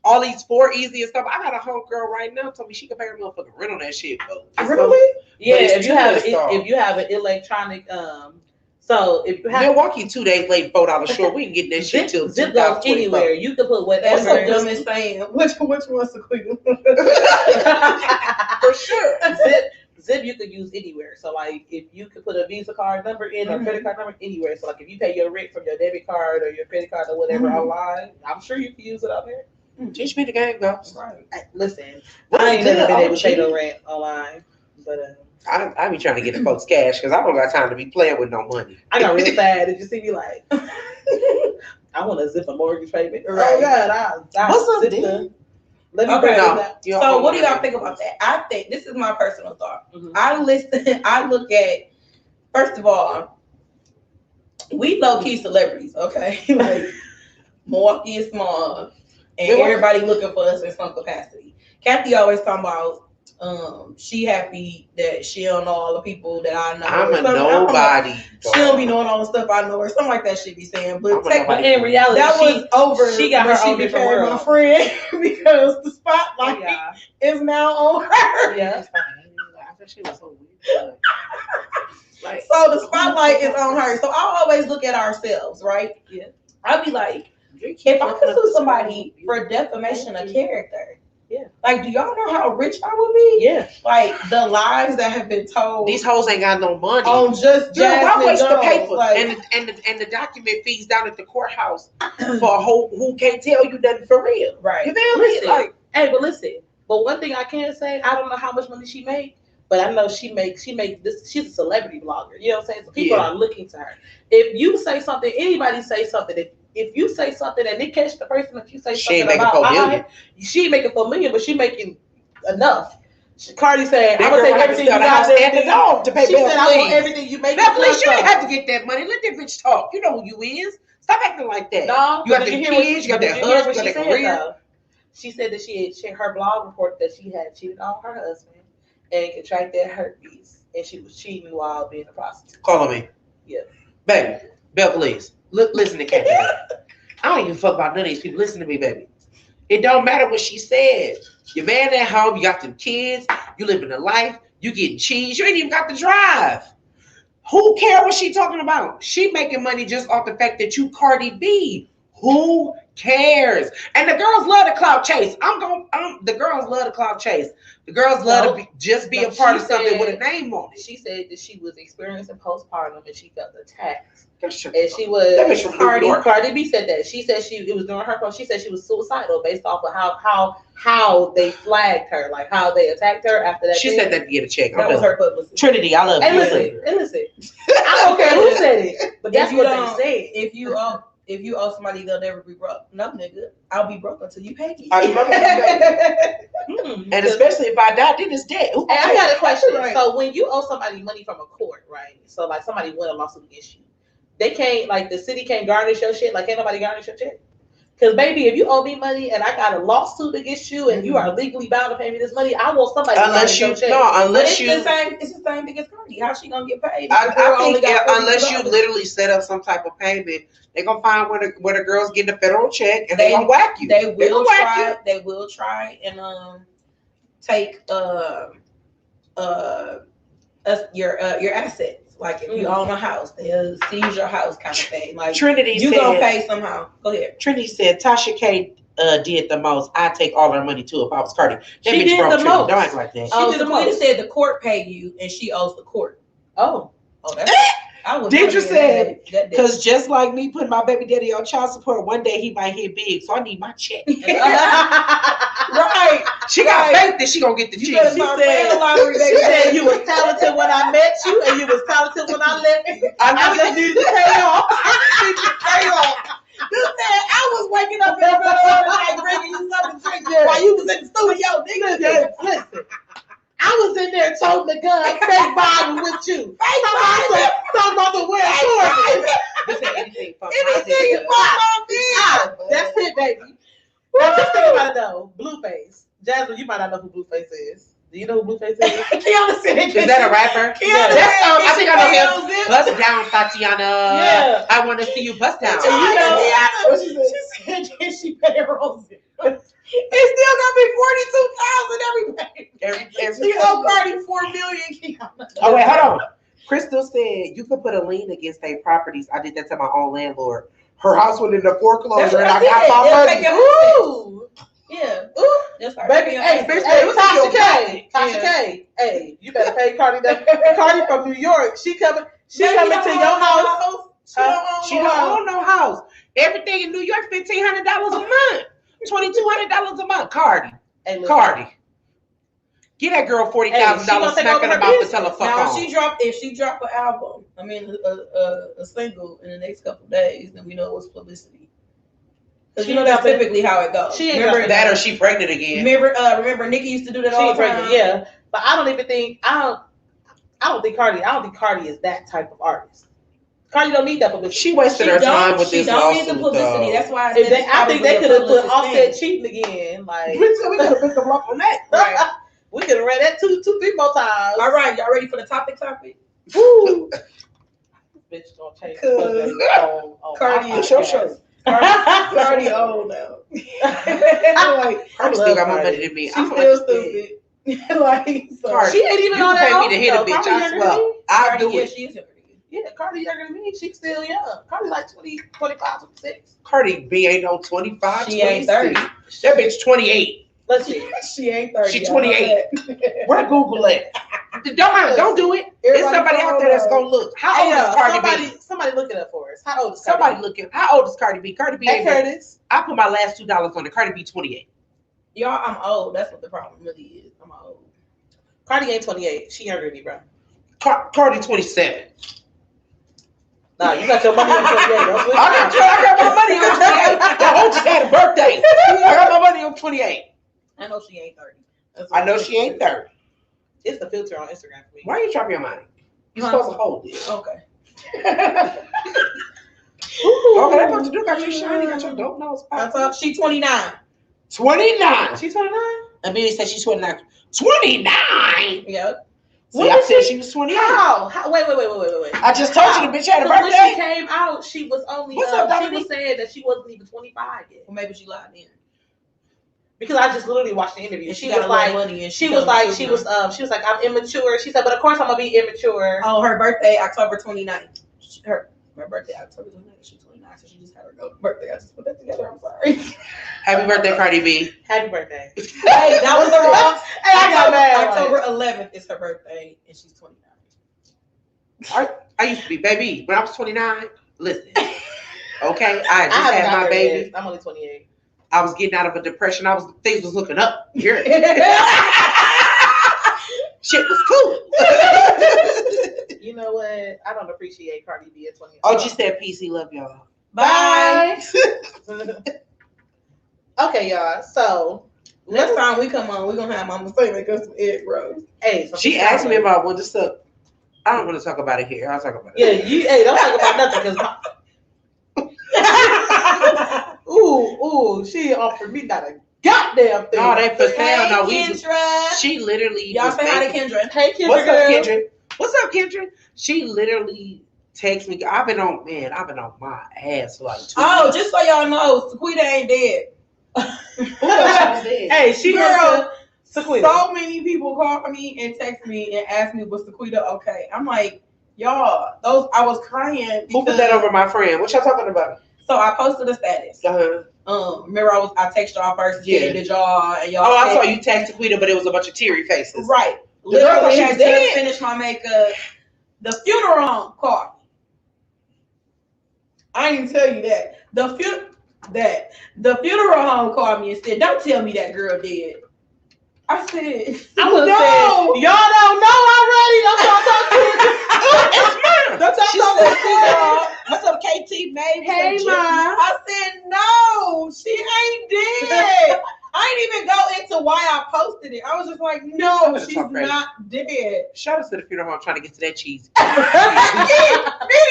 All these 4 easy and stuff. I got a homegirl right now told me she can pay her motherfucking rent on that shit. Really? Yeah, But if you have an electronic so if you have Milwaukee 2 days late, $4 short, we can get that shit till Zip goes anywhere. You can put That's whatever. so dumb as saying. Which one's Sequita? For sure. Zip you could use anywhere. So like if you could put a Visa card number in or credit card number anywhere. So like if you pay your rent from your debit card or your credit card or whatever online, I'm sure you can use it out there. Teach me the game, girl. Right. Listen, I ain't never been able to pay no rent online, but I be trying to get the folks cash because I don't got time to be playing with no money. I got real sad. Did you see me like? I want to zip a mortgage payment. Right. Oh God, I What's up, zip dude? the. Let me Okay, break no. it down. So what do y'all think about that? I think this is my personal thought. Mhm. I look at, first of all, we low key celebrities, okay? Like Milwaukee is small, and everybody looking for us in some capacity. Kathy always talking about she happy that she don't know all the people that I know. I'm a nobody. She don't be knowing all the stuff I know, or something like that. She be saying, but But in reality, that was over. She got when her own she different became my world. friend because the spotlight is now on her. Yeah. She was so weird. Like, So the spotlight is on her. So I always look at ourselves, right? Yeah. I'd be like, if I could sue somebody for defamation of character, yeah. Like, do y'all know how rich I would be? Yeah. Like the lies that have been told. these hoes ain't got no money. On just Dude, why Jasmine waste the Jones, paper like, and the document fees down at the courthouse for a hoe who can't tell you nothing for real? right? You feel me? Listen, Like, hey, but listen. But one thing I can say, I don't know how much money she made, but I know she makes this. She's a celebrity blogger. You know what I'm saying? So people are looking to her. If you say something, anybody say something. If you say something and they catch the person that you say she ain't something making about, $4 million. she ain't making $4 million, but she making enough. Cardi said, That "I'm gonna girl take have to everything you sell the house got." and the dog to pay She Bell said, "I want Please. everything you make." Bell Please, you didn't have to get that money. Let that bitch talk. You know who you is. Stop acting like that. No, you got the kids, you got that husband, you got that career. She said that her blog reported that she had cheated on her husband and contracted herpes, and she was cheating while being a prostitute. Call on me. Yeah. Baby, Bell, please. Look, listen to Kathy. I don't even fuck about none of these people. Listen to me, baby. It don't matter what she said. Your man at home, you got them kids, you living a life, you getting cheese, you ain't even got to drive. Who cares what she talking about? She making money just off the fact that you Cardi B. Who cares? And the girls love the clout chase. The girls love the clout chase. The girls love to be a part of something with a name on it. She said that she was experiencing postpartum and she felt attacked. That's true. And she was Cardi B said that. She said it was during her phone. She said she was suicidal based off of how they flagged her, like how they attacked her after that. She said that to get a check. That was her publicist. Trinity, I love you. And listen. I don't care who said it, but that's what they said. If you owe somebody, they'll never be broke. No, nigga, I'll be broke until you pay me. And especially if I die, then it's dead. Hey, I got a question. Right. So when you owe somebody money from a court, right? So like somebody won a lawsuit against you, they can't, like the city can't garnish your shit. Like can't nobody garnish your shit. Because baby, if you owe me money and I got a lawsuit against you and you are legally bound to pay me this money, I want somebody to garnish your check. It's the same thing as Cardi. How's she gonna get paid? I think unless you literally set up some type of payment, they're gonna find where the girls get the federal check and they gonna whack you. They will try and take your assets. Like if you own a house, they'll seize your house kind of thing. Like Trinity you gonna pay somehow. Go ahead. Trinity said Tasha K did the most. I'd take all her money too if I was Cardi. That she did the most. Don't act like that. Oh, the Queen said the court paid you and she owes the court. Oh, that's Deidre said, because just like me putting my baby daddy on child support, one day he might hit big, so I need my check. Right. She got faith that she gonna get the check. She said you was talented when I met you, and you was talented when I left you. I just need to pay off. You said I was waking up in the middle of the night bringing you something to drink while you was in the studio, nigga. Listen. I was in there toting the gun, fake Bible with you. Talking about the word Anything That's it, baby. Now just think about it though. Blueface. Jasmine, you might not know who Blueface is. Do you know who Blueface is? Is that a rapper? I think I know him. Bust down, Tatiana. Yeah. I want to see you bust down. She said, can she pay Rosie? It's still gonna be 42,000 every day. She owe Cardi $4 million. Oh wait, hold on. Crystal said you could put a lien against their properties. I did that to my own landlord. Her house went into foreclosure and I got my money. Ooh. Yeah. Ooh. That's right. Baby, hey, Tasha K. Hey, you better pay Cardi that. Cardi from New York. She coming to your house. She don't own no house. Everything in New York, $1,500 a month. $2,200 a month. Cardi. Hey, Cardi. Get that girl $40,000 smacking about to tell her fuck now, on. If she drop an album, a single in the next couple of days, then we know it was publicity. Because you know that's typically how it goes. Remember that, or she pregnant again. Remember Nicki used to do that all the time. Yeah, but I don't even think I don't think Cardi is that type of artist. Cardi don't need that publicity. She wasted her time with this lawsuit. She don't need the publicity. Though. That's why I think they could have put Offset cheating again. Like we could have picked them up on that. Right. We could have read that 2-3 more times. All right, y'all ready for the topic? Woo! Bitch gonna change on Cardi is your shirt. Cardi old now. Cardi still got more money than me. She's still stupid. Cardi, she ain't even on that old. You pay me to hit a bitch. I swear. I do it. She is younger than you. Yeah, Cardi younger than me. She's still young. Cardi like 20, 25, 26. Cardi B ain't no 25, she ain't 30. That bitch 28. Let's see. She ain't 30. She 28. Where Google at? Don't do it. There's somebody out there that's gonna look. How old is Cardi B? Somebody look it up for us. How old is Cardi B? How old is Cardi B? Cardi B ain't Curtis. I put my last $2 on it. Cardi B 28. Y'all, I'm old. That's what the problem really is. I'm old. Cardi ain't 28. She younger than me, bro. Cardi 27. Nah, you got your money on 28. I got my money on 28. I hope she had a birthday. I got my money on 28. I know she ain't 30. I know she ain't 30. It's the filter on Instagram for me. Why are you dropping your money? You're supposed to hold it. Okay. Okay, that's what you do. Got you shiny, got your dope nose. She 29. 29. She's 29? Amelia said she's 29. 29? Yep. See, I said she was 28. How? Wait. I just told you the bitch had a birthday. When she came out, she was only, What's up, she was saying that she wasn't even 25 yet. Well, maybe she lied in. because I just literally watched the interview. And She was like, I'm immature. She said, but of course I'm gonna be immature. Oh, her birthday, October 29th. Her birthday, October 29th. She's 29, so she just had her birthday. I just put that together. I'm sorry. Happy birthday, Cardi B. Happy birthday. Hey, that was the wrong. Hey, I got mad. October 11th is her birthday, and she's 29. I used to be, baby, when I was 29, listen. Okay, I just had my baby. I'm only 28. I was getting out of a depression. Things was looking up. Shit was cool. You know what? I don't appreciate Cardi B at 28. Oh, she said peace. He love y'all. Bye. Okay, y'all. So next time we come on, we're gonna have Mama say make us some egg rolls. Hey, so she asked me about what this stuff. I don't want to talk about it here. I'll talk about it. Yeah, don't talk about nothing because ooh, she offered me not a goddamn thing. No, they for sale. Hey, No, Kendra. She literally. Y'all say hi to Kendra. Hey, Kendra. What's up, Kendra? What's up, Kendra? She literally texts me. I've been on my ass for like 2 weeks. Just so y'all know, Sequita ain't dead. Hey, she girl. Sequita. So many people call me and text me and ask me, was Sequita okay? I'm like, y'all, I was crying. Who put that over my friend? What y'all talking about? So I posted a status. Remember I texted y'all first. Yeah. Did y'all and y'all? Oh, I saw you text Sequita, but it was a bunch of teary faces. Right. The girl Literally she had dead. just finished my makeup. The funeral home called me. I didn't even tell you that. The funeral home called me and said, "Don't tell me that girl dead." I said, I would have said, y'all don't know already. That's what I'm talking to. That's what I'm talking to. What's up, KT, baby? Hey, Ma. I said, no, she ain't dead. I didn't even go into why I posted it. I was just like, no, she's not dead. Shout out to the funeral home trying to get to that cheese.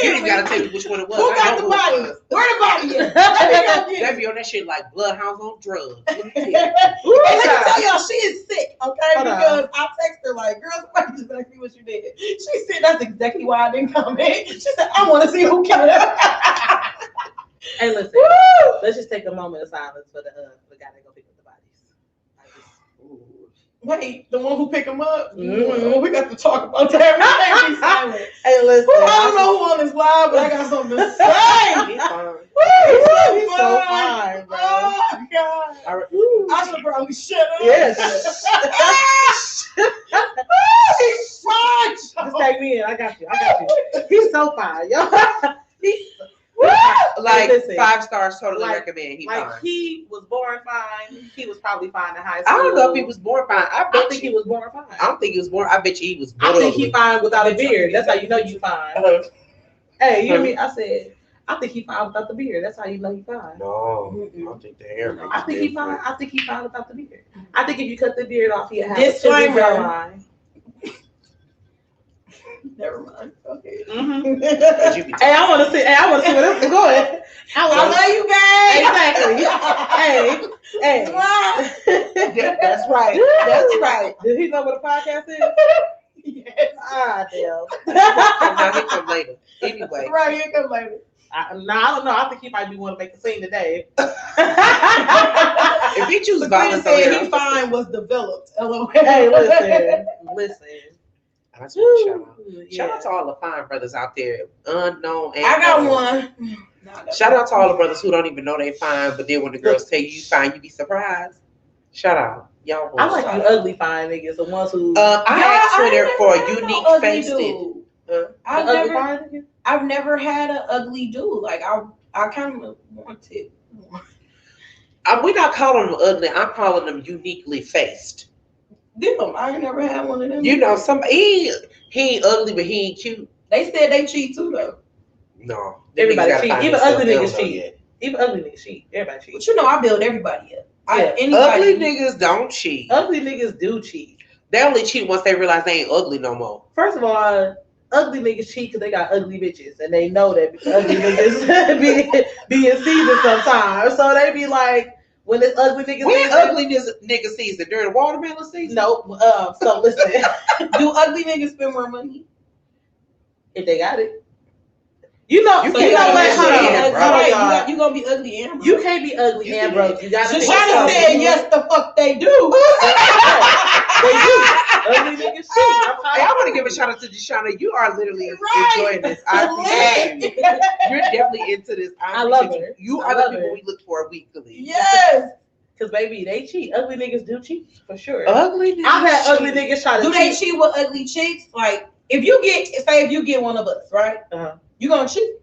You didn't gotta tell me which one it was. Who got the body? Where the body is? They be on that shit like bloodhounds on drugs. Let me tell y'all, she is sick, okay? Because I text her like, girl, somebody just asked me what you did. She said, that's exactly why I didn't come in. She said, I want to see who killed her. Hey, listen, let's just take a moment of silence for the guy that go pick up the bodies. Wait, the one who picked him up? Mm-hmm. We got to talk about that. We can't be silent. Hey, listen. I don't know who on this live, but I got something to say. He's fine. He's so fine, bro. Oh, God. I should probably shut up. Yes. He's fine. Just take me in. I got you. He's so fine, yo. Like, listen, 5 stars, totally recommend. He was born fine. He was probably fine in high school. I don't know if he was born fine. I think he was born fine. I don't think he was born. I bet you he was born. I think he fine without a beard. That's how you know you fine. Hey, you hear me? I said, I think he fine without the beard. That's how you know he fine. No, I don't think the hair. I think he fine. I think he fine without the beard. I think if you cut the beard off, he'd have disclaimer. a line. Never mind. Okay. Mm-hmm. Hey, I want to see where this is going. I love you, babe. Exactly. Hey. That's right. That's right. Did he know what a podcast is? Yes. Ah, damn. Now he come later. Anyway. Right, he come later. I don't know. I think he might be one to make a scene today. If he chooses violence, he fine was developed. LOL. Hey, listen. That's what shout out to all the fine brothers out there, unknown and I got one. Shout out to all the brothers who don't even know they fine, but then when the girls tell you fine, you be surprised. Shout out, y'all. I like the ugly fine niggas, the ones who. I asked Twitter for a unique face. I've never had an ugly dude. Like I kind of wanted one. We're not calling them ugly. I'm calling them uniquely faced. Them. I ain't never had one of them. You know, he ain't ugly, but he ain't cute. They said they cheat too, though. No, everybody cheat. Even ugly niggas cheat. Even ugly niggas cheat. Everybody cheat. But you know, I build everybody up. Ugly niggas don't cheat. Ugly niggas do cheat. They only cheat once they realize they ain't ugly no more. First of all, ugly niggas cheat because they got ugly bitches, and they know that ugly niggas be in season sometimes. So they be like. When it's ugly niggas, when ugly nigga season during the watermelon season? Nope. So listen, do ugly niggas spend more money if they got it? You know, You so can't you know be what? ugly Hold on, and hold on, y'all. You gonna be ugly and broke. You can't be ugly and broke. You gotta think Shoshana about said it. yes, the fuck they do. They do. Ugly niggas cheat. Hey, I want to give a shout out to Deshauna. You are literally enjoying this. I appreciate you. You're definitely into this. I love appreciate her. You I are the love people her. we look for weekly. Yes. Because, baby, they cheat. Ugly niggas do cheat, for sure. Ugly niggas. I've had ugly niggas try to Do they cheat with ugly chicks? Like, if you get one of us, right? You gonna cheat?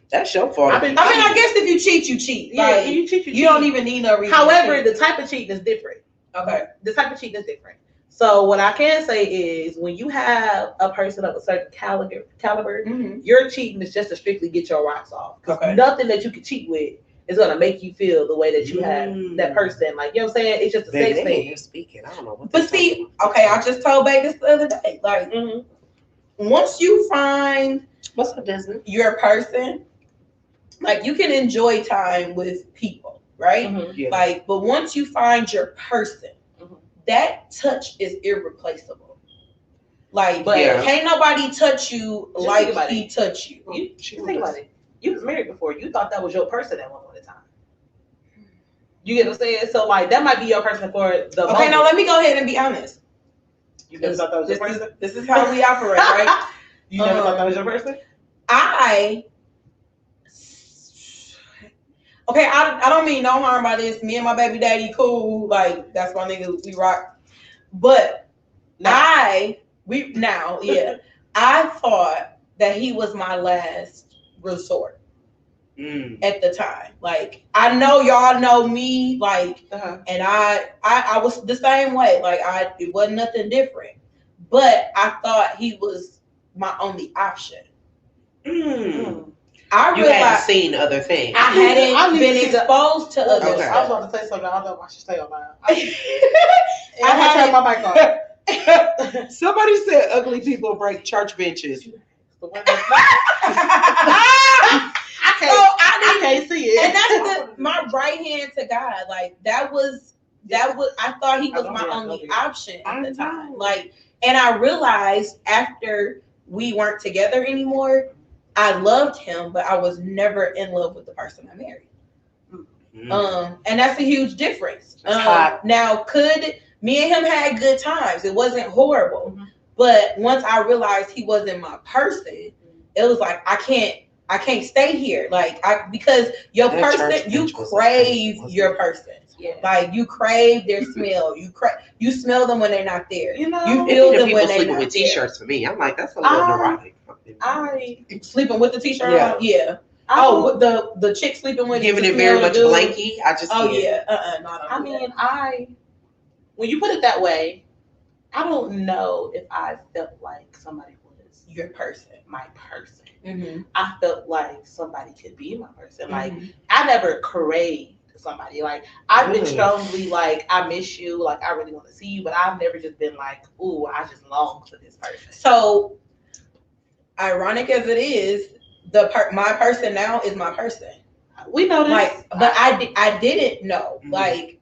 That's your fault. I mean, I guess if you cheat, you cheat. Yeah, Like, you cheat. you don't even need no reason. However, the type of cheating is different. Okay. The type of cheating is different. So what I can say is when you have a person of a certain caliber, Mm-hmm. your cheating is just to strictly get your rocks off. Okay. Nothing that you can cheat with is gonna make you feel the way that you have that person. Like, you know what I'm saying? It's just a sex thing. Speaking, I don't know what. But see, okay, I just told Vegas the other day. Like, once you find What's up, Jasmine? your person, like you can enjoy time with people, right? Yeah. Like, but once you find your person, that touch is irreplaceable. Like, But can't nobody touch you Just like think about he touch you. You think about it. You was married before. You thought that was your person at one point in time. You get what I'm saying? So like that might be your person for the Okay, now let me go ahead and be honest. You never thought that was your person? This is how we operate, right? You never thought that was your person? I don't mean no harm by this. Me and my baby daddy cool. Like, that's my nigga. We rock. But I thought that he was my last resort at the time. Like, I know y'all know me, like, and I was the same way. Like, it wasn't nothing different. But I thought he was my only option. I realized you hadn't seen other things. I hadn't been exposed to other Okay. I was about to say something. I don't know if I should stay on that. I had to turn my mic on. Somebody said ugly people break church benches. I can't see it. And that's my right hand to God. Like that was I thought he was my only option at the time. Like, and I realized after we weren't together anymore, I loved him, but I was never in love with the person I married. And that's a huge difference. Now, could me and him had good times? It wasn't horrible, but once I realized he wasn't my person, it was like I can't stay here. Like because your person, you crave your person. Yeah. Like you crave their smell. You smell them when they're not there. You know, you feel them when they're sleeping not with t-shirts for me. I'm like, that's a little neurotic. I sleeping with the t-shirt on? Yeah. The chick sleeping with giving it very much blanky. I just when you put it that way, I don't know if I felt like somebody was your person, my person. I felt like somebody could be my person. Like I never craved somebody. Like I've been strongly like I miss you, like I really want to see you, but I've never just been like, ooh, I just long for this person. So ironic as it is, my person now is my person. We know this. Like, but I didn't know. Like,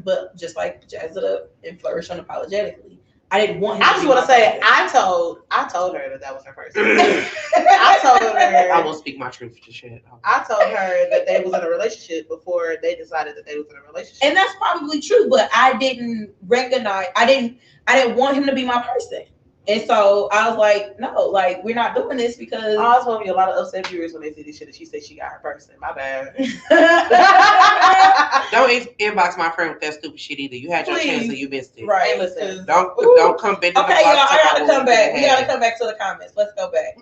but just like jazz it up and flourish unapologetically. I didn't want him. I just want to say, I told her that was her person. I told her. I won't speak my truth to shit. I told her that they was in a relationship before they decided that they was in a relationship. And that's probably true, but I didn't recognize. I didn't want him to be my person. And so I was like, no, like we're not doing this because I was going to be a lot of upset viewers when they see this shit and she said she got her person. My bad. Don't inbox my friend with that stupid shit either. You had your chance and you missed it. Right. Hey, listen. Don't come bending okay, y'all, I gotta come back. We gotta come back to the comments. Let's go back.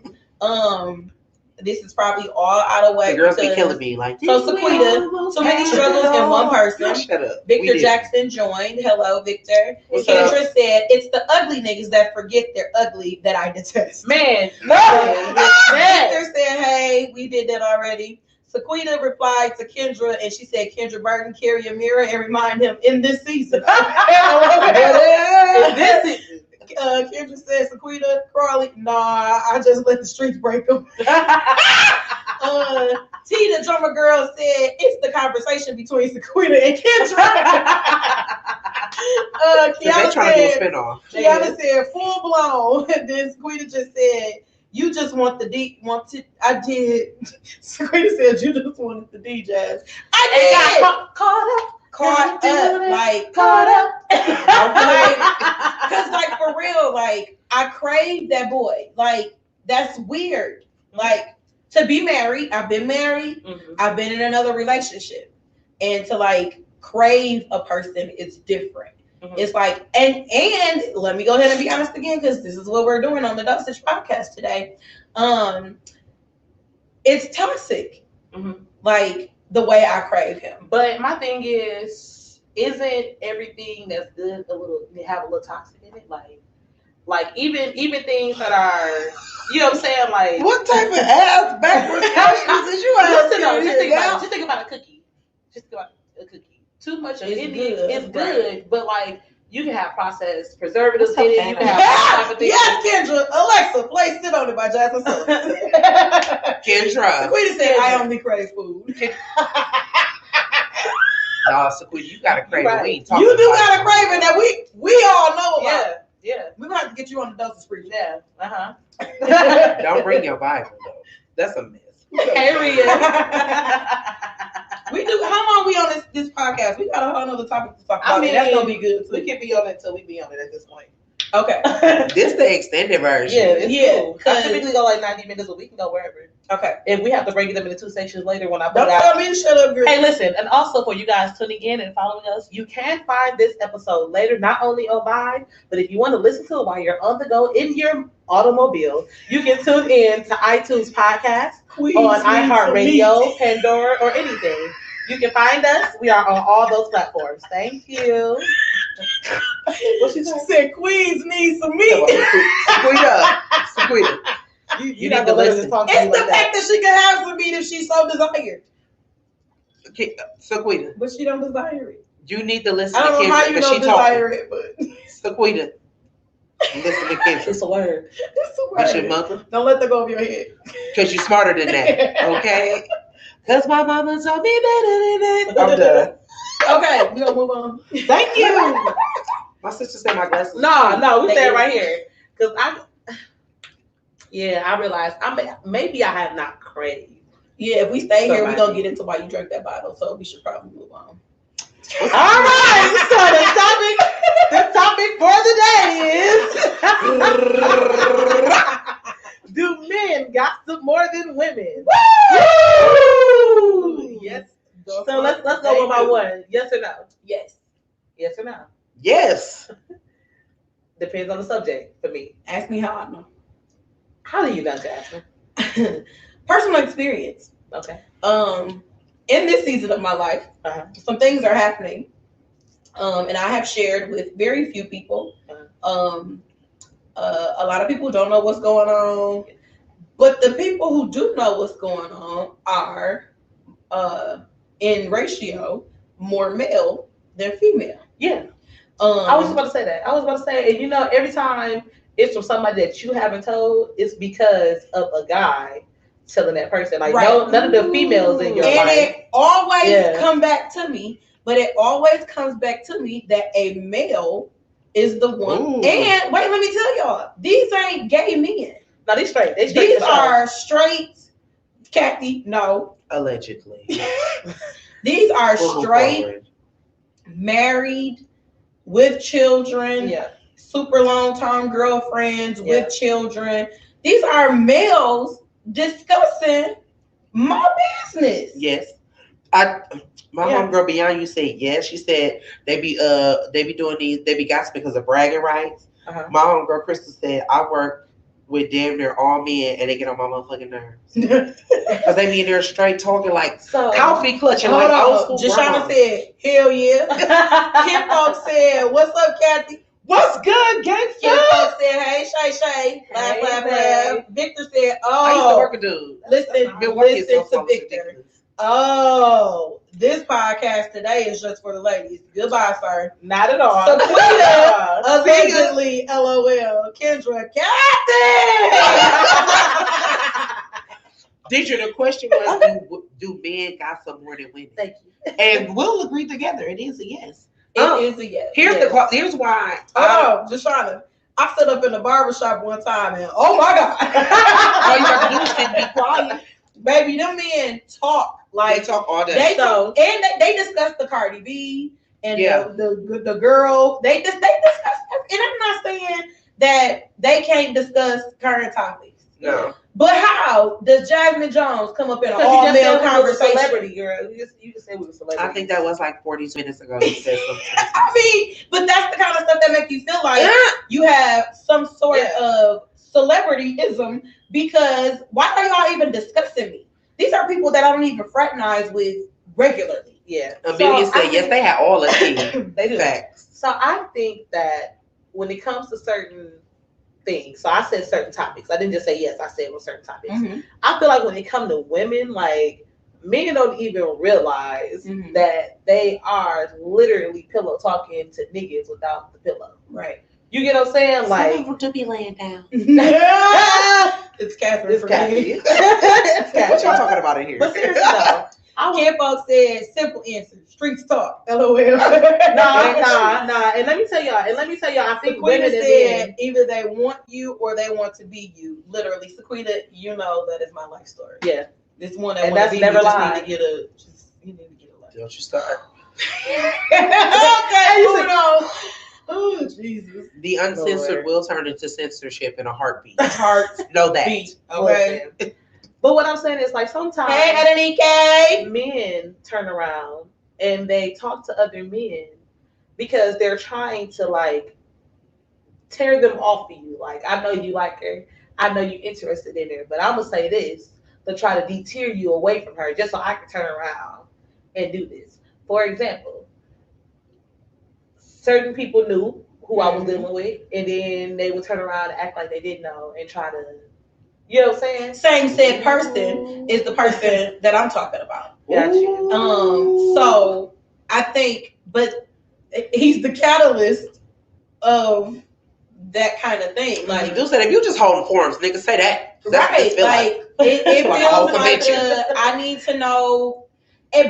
This is probably all out of whack. The girls be killing me. Like, so Sequita, so many struggles in one person. Shut up. Victor Jackson joined. Hello, Victor. Kendra said, it's the ugly niggas that forget they're ugly that I detest. Man. Victor said, hey, we did that already. Sequita replied to Kendra, and she said, Kendra Burton, carry a mirror and remind him in this season. Kendra said, Sequita, Crawley, nah, I just let the streets break them. Tina Drummer Girl said, it's the conversation between Sequita and Kendra. Kiana said, full blown. And then Sequita just said, You just want the D. I did. Saquita said you just wanted the D, Jazz. I got caught up. Caught up. Like, caught up. Because, like, for real, like, I crave that boy. Like, that's weird. Like, to be married, I've been married. Mm-hmm. I've been in another relationship. And to, like, crave a person is different. Mm-hmm. It's like, and let me go ahead and be honest again, because this is what we're doing on the Dosage Podcast today. It's toxic. Mm-hmm. Like, the way I crave him. But my thing is, isn't everything that's good have a little toxic in it? Like even things that are, you know what I'm saying? Like, what type of ass backwards questions did you ask? Just think about a cookie. Just think about a cookie. Too much of it is good, but like you can have processed preservatives in it. You can have type of things. Yes, Kendra. Alexa, play "Sit on It" by Jasmine. Kendra. Saquita said, "I only crave food." No, Saquita, you gotta crave it. We ain't talking. You do gotta crave it that we all know about. Yeah. We're gonna have to get you on the Dosage Free. Yeah. Don't bring your Bible though. That's a mess. Period. We do. How long we on this podcast? We got a whole other topic to talk about. I mean, that's gonna be good. We can be on it until we be on it at this point. Okay. This the extended version. Yeah. Cool. I typically go like 90 minutes, but we can go wherever. Okay. If we have to break them into 2 sections later when I put Don't it out. tell me to shut up, girl. Hey, listen, and also for you guys tuning in and following us, you can find this episode later, not only on Vine, but if you want to listen to it while you're on the go in your automobile, you can tune in to iTunes Podcast, on iHeartRadio, Pandora, or anything. You can find us. We are on all those platforms. Thank you. What she said, Queens need some meat. Squeeze. You need to listen. It's the fact that she can have some meat if she's so desired. Okay, Saquita. But she don't desire it. You need to listen to Kendra. I don't know how you don't desire it, but Saquita. Listen to Kendra. It's a word. It's a word. That's your mother. Don't let that go over your head. Because you're smarter than that. Okay? Because my mama told me better than that. I'm done. Okay, we're gonna move on. Thank you. My sister said my glasses. No, we stay right here. Because I realized maybe I have not craved. Yeah, if we stay here, we're gonna get into why you drank that bottle. So we should probably move on. All right. So the topic for the day is do men gossip more than women? Woo! Yes. So let's go one by one. Yes or no? Yes. Yes or no? Yes. Depends on the subject for me. Ask me how I know. How do you know, Jasmine? Personal experience. Okay. In this season of my life, some things are happening. And I have shared with very few people. A lot of people don't know what's going on. But the people who do know what's going on are in ratio more male than female. Yeah. I was about to say that. I was about to say, and you know, every time it's from somebody that you haven't told, it's because of a guy telling that person. Like, no, none of the females in your life. And it always come back to me, but it always comes back to me that a male is the one. Ooh. And wait, let me tell y'all, these ain't gay men. No, these straight. These are straight. Kathy, no. Allegedly. These are straight, married, with children, super long-term girlfriends with children. These are males discussing my business. Yes. My homegirl beyond you said yes. She said they be doing these, they be gossiping because of bragging rights. My homegirl Crystal said I work with damn near all men and they get on my motherfucking nerves. Because they be in there straight talking like coffee clutching like old school. Jashana said, hell yeah. Kim folks said, what's up, Kathy? What's good, gangsta? Kim folks said, hey, Chae. Laugh, laugh, laugh. Victor said, I used to work a dude. Listen to Victor. Oh, this podcast today is just for the ladies. Goodbye, sir. Not at all. Saquita, allegedly, LOL. Kendra, Kathy. Deidre, the question was, do men gossip more than women? Thank you. And we'll agree together. It is a yes. It is a yes. Here's why. Jashana, I stood up in the barbershop one time and oh my God. All you have to do is sit and be quiet. Baby, them men talk like They talk all day. They talk, and they discuss the Cardi B and the girl. They discuss, and I'm not saying that they can't discuss current topics. No. But how does Jasmine Jones come up in an all-male conversation? Celebrity, girl. You just said we were celebrity. I think that was like 40 minutes ago. You said something. I mean, but that's the kind of stuff that makes you feel like you have some sort of celebrityism, because why are y'all even discussing me? These are people that I don't even fraternize with regularly. Yeah. Amelia said, yes, they had all of it. They do. Facts. So I think that when it comes to certain things, so I said certain topics. I didn't just say yes, I said with certain topics. Mm-hmm. I feel like when it comes to women, like men don't even realize that they are literally pillow talking to niggas without the pillow. Right. You get what I'm saying? Like, some people do be laying down. It's Catherine. It's Kathy. What y'all talking about in here? But seriously though, Ken folks said simple answer. Streets talk. LOL. Nah. And let me tell y'all. I think women said either they want you or they want to be you. Literally, Sequita, you know that is my life story. Yeah, this one that and wants that's to be never me lied. You need to get a life. Don't you start. Okay, moving on. Oh Jesus! The uncensored will turn into censorship in a heartbeat. Know that. Beat. Okay. But what I'm saying is, like, sometimes men turn around and they talk to other men because they're trying to, like, tear them off of you. Like, I know you like her. I know you're interested in her. But I'm going to say this to try to deter you away from her just so I can turn around and do this. For example, certain people knew who I was dealing with, and then they would turn around and act like they didn't know and try to, you know what I'm saying? Same said person is the person that I'm talking about. Got you. So I think, but he's the catalyst of that kind of thing. Like, you said, if you just hold forums, nigga, say that. Right? Like it feels like I need to know.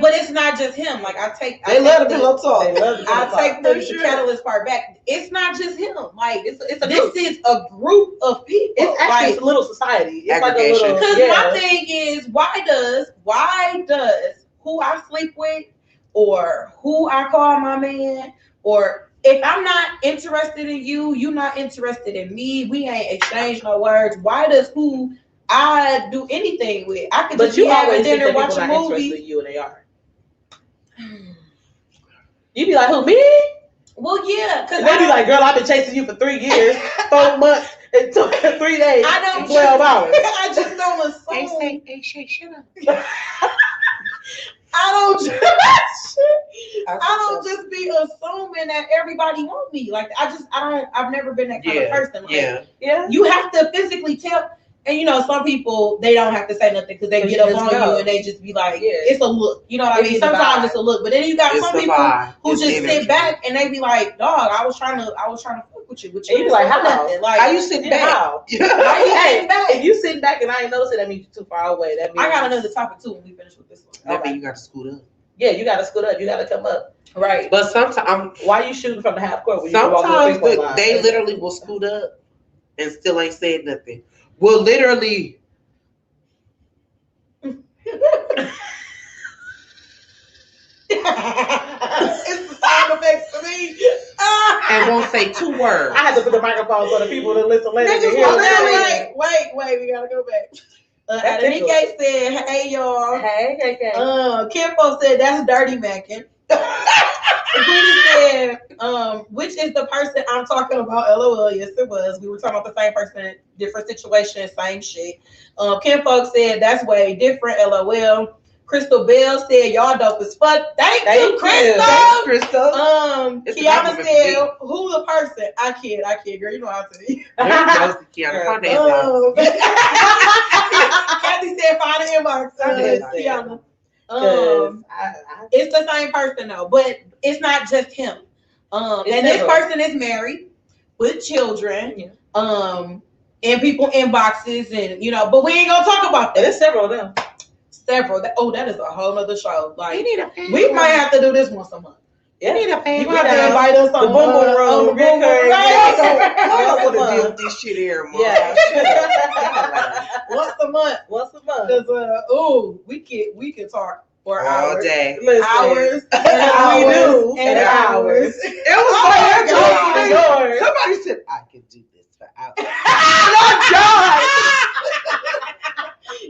But it's not just him. Like They love the pillow talk. I take the catalyst part back. It's not just him. Like this is a group of people. It's actually like, a little society. It's like a little. Because my thing is, why does who I sleep with, or who I call my man, or if I'm not interested in you, you're not interested in me. We ain't exchanged no words. Why does who I do anything with? I could just be having dinner, watch a movie. In you and they are. You be like, who, me? Well, yeah, because they be like, girl, I've been chasing you for 3 years, 4 months, it took 3 days, I don't 12 hours. I just don't assume. Hey, Chae, shut up. I don't just be assuming that everybody wants me. Like I've never been that kind of person. Like, yeah. You have to physically tell. And you know, some people, they don't have to say nothing because they get up on you and they just be like, it's a look. You know what I mean? Sometimes it's a look. But then you got some people who just sit back and they be like, dog, I was trying to fuck with you. But you be like, how nothing? Like, how you sitting back? How you sitting back? If you sitting back and I ain't notice it, that means you're too far away. That means I got another topic too when we finish with this one. That means you got to scoot up. Yeah, you got to scoot up. You got to come up. Right. But sometimes, why are you shooting from the half court? When sometimes they literally will scoot up and still ain't said nothing. Well, literally. It's the sound effects for me. And won't say 2 words. I had to put the microphone so the people that listen later can hear. Wait, we gotta go back. Knick said, "Hey y'all." Hey. Kimpo said, "That's dirty macking." Sabrina said, which is the person I'm talking about? LOL. Yes, it was. We were talking about the same person, different situation, same shit. Kim Folk said, "That's way different." LOL. Crystal Bell said, "Y'all dope as fuck." Thank you, Crystal. Thanks, Crystal. Kiana said, "Who the person?" I kid, girl. You know how to say. Kiana. Kathy said, "Find the inbox." Kiana. It's the same person though, but it's not just him. And this person is married with children. And people inboxes and but we ain't gonna talk about that. There's several of them. That is a whole nother show. Like we might have to do this once a month. You need a fan. You have to invite us the on boom boom room. the boom boom room. I would have deal with this shit every month. Yeah. Once a month. Once a month. Because we can talk for All hours. day. Listen, Hours. we do. And hours. It was Oh, like yours. somebody said I could do this for hours.